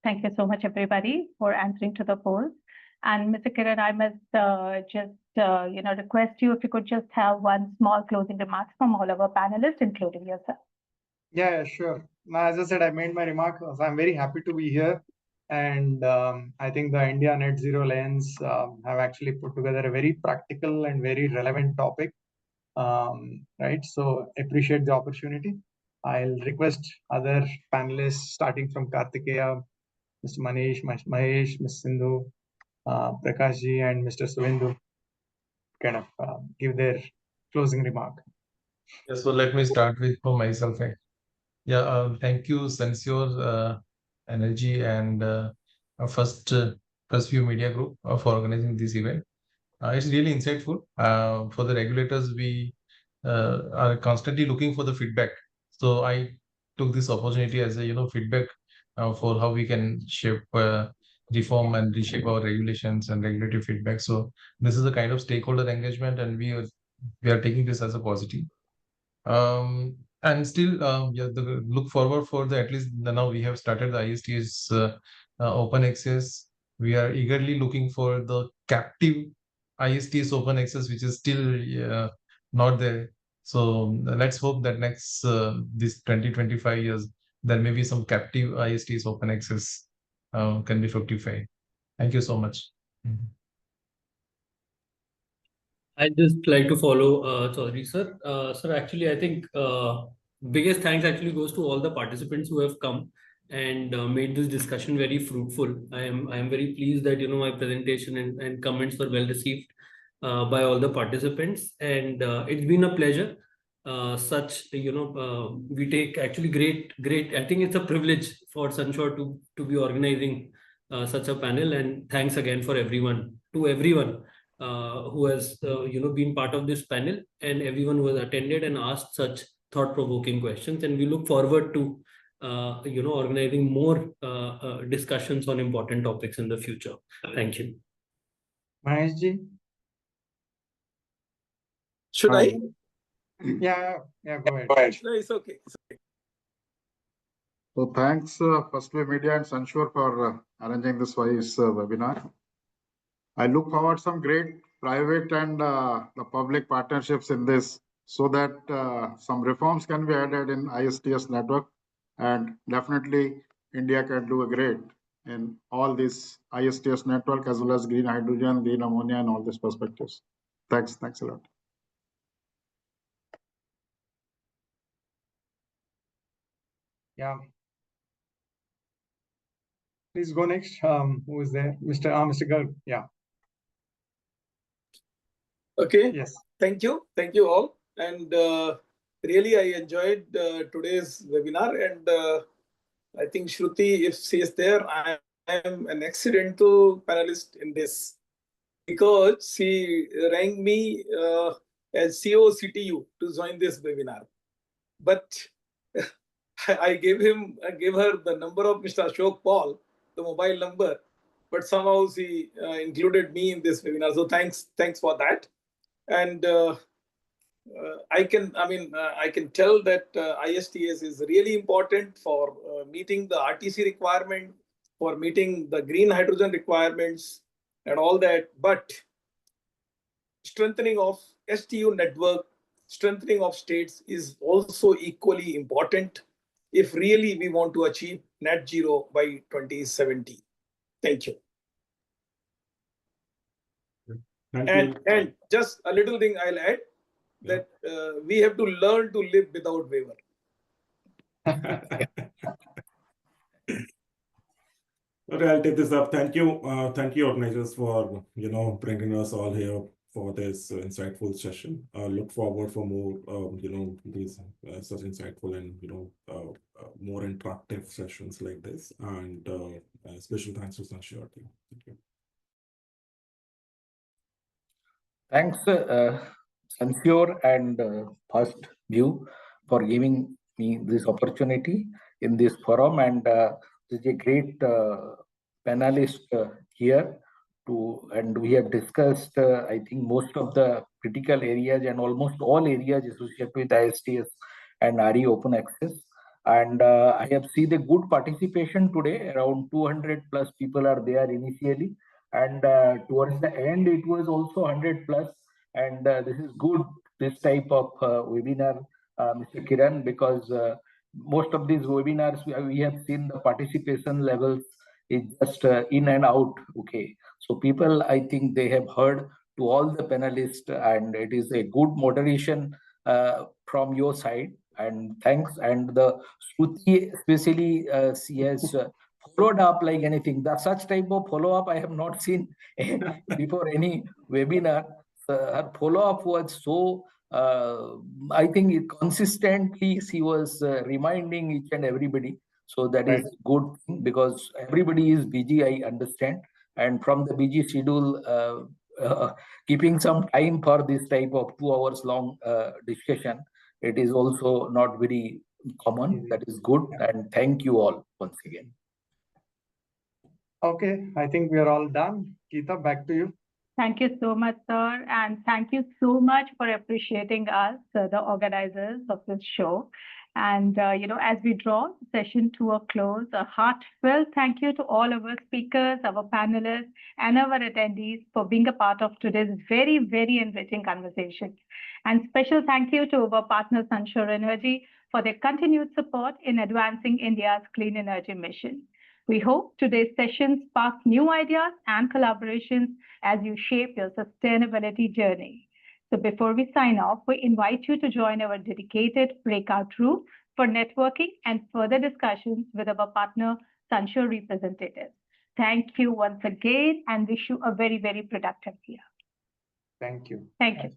Thank you so much, everybody, for answering to the poll. And Mr. Kiran, I must just request you if you could just have one small closing remarks from all of our panelists, including yourself. Yeah, sure. Now, as I said, I made my remark. So I'm very happy to be here. And I think the India Net Zero Alliance have actually put together a very practical and very relevant topic. Right. So appreciate the opportunity. I'll request other panelists, starting from Kartikeya, Mr. Manish, Mahesh, Ms. Sindhu, Prakashji, and Mr. Suvendu, kind of give their closing remark. Yeah, so let me start with for myself. Yeah, thank you, Sunsure Energy and First View Media Group for organizing this event. It's really insightful. For the regulators, we are constantly looking for the feedback. So I took this opportunity as a feedback for how we can shape reform and reshape our regulations and regulatory feedback. So this is a kind of stakeholder engagement, and we are taking this as a positive. And still, look forward for at least now we have started the ISTS open access. We are eagerly looking for the captive ISTS open access, which is still not there. So let's hope that next this 20-25 years, there may be some captive ISTS open access can be fructified. Thank you so much. I'd just like to follow Chaudhary sir. Sir, actually, I think biggest thanks actually goes to all the participants who have come and made this discussion very fruitful. I am very pleased that my presentation and comments were well received by all the participants, and it's been a pleasure. We take actually great. I think it's a privilege for Sunsure to be organizing such a panel, and thanks again for everyone who has been part of this panel, and everyone who has attended and asked such thought-provoking questions. And we look forward to organizing more discussions on important topics in the future. Thank you. Maheshji? Should I? Yeah, go ahead. No, it's okay. So thanks, firstly, Media and Sunsure for arranging this webinar. I look forward some great private and the public partnerships in this, so that some reforms can be added in ISTS network, and definitely India can do a great in all this ISTS network, as well as green hydrogen, green ammonia, and all these perspectives. Thanks a lot. Yeah. Please go next. Who is there? Mr. Garg. Yeah. Okay. Yes. Thank you all. And really, I enjoyed today's webinar. And I think Shruti, if she is there, I am an accidental panelist in this, because she ranked me as CO CTU to join this webinar. But I gave her the number of Mr. Ashok Paul, the mobile number, but somehow she included me in this webinar. So thanks for that. And I can tell that ISTS is really important for meeting the RTC requirement, for meeting the green hydrogen requirements and all that. But strengthening of STU network, strengthening of states is also equally important if really we want to achieve net zero by 2070. Thank you. And just a little thing I'll add, that we have to learn to live without waiver. Okay, I'll take this up. Thank you, organizers, for bringing us all here for this insightful session. Look forward for more these such insightful and more interactive sessions like this. And special thanks to Sunsure team. Thank you. Thanks, Sunsure and First View, for giving me this opportunity in this forum, and there's a great panelist here and we have discussed I think most of the critical areas and almost all areas associated with ISTS and RE open access. And I have seen the good participation today. Around 200 plus people are there initially, and towards the end it was also 100 plus. And this is good, this type of webinar, Mr. Kiran, because most of these webinars we have seen the participation levels is just in and out. Okay, so people, I think they have heard to all the panelists, and it is a good moderation from your side, and thanks. And the Shruti especially, she has followed up like anything. That such type of follow-up I have not seen before any webinar. Her follow-up was so, I think consistently she was reminding each and everybody. So that is good, because everybody is busy, I understand. And from the busy schedule, keeping some time for this type of 2 hours long discussion, it is also not very common. That is good. And thank you all once again. Okay, I think we are all done. Geeta, back to you. Thank you so much, sir. And thank you so much for appreciating us, the organizers of this show. And, as we draw session to a close, a heartfelt thank you to all our speakers, our panelists, and our attendees for being a part of today's very, very enriching conversation. And special thank you to our partner, Sunsure Energy, for their continued support in advancing India's clean energy mission. We hope today's session sparks new ideas and collaborations as you shape your sustainability journey. So before we sign off, we invite you to join our dedicated breakout room for networking and further discussions with our partner, Sunsure representatives. Thank you once again and wish you a very, very productive year. Thank you. Thank you.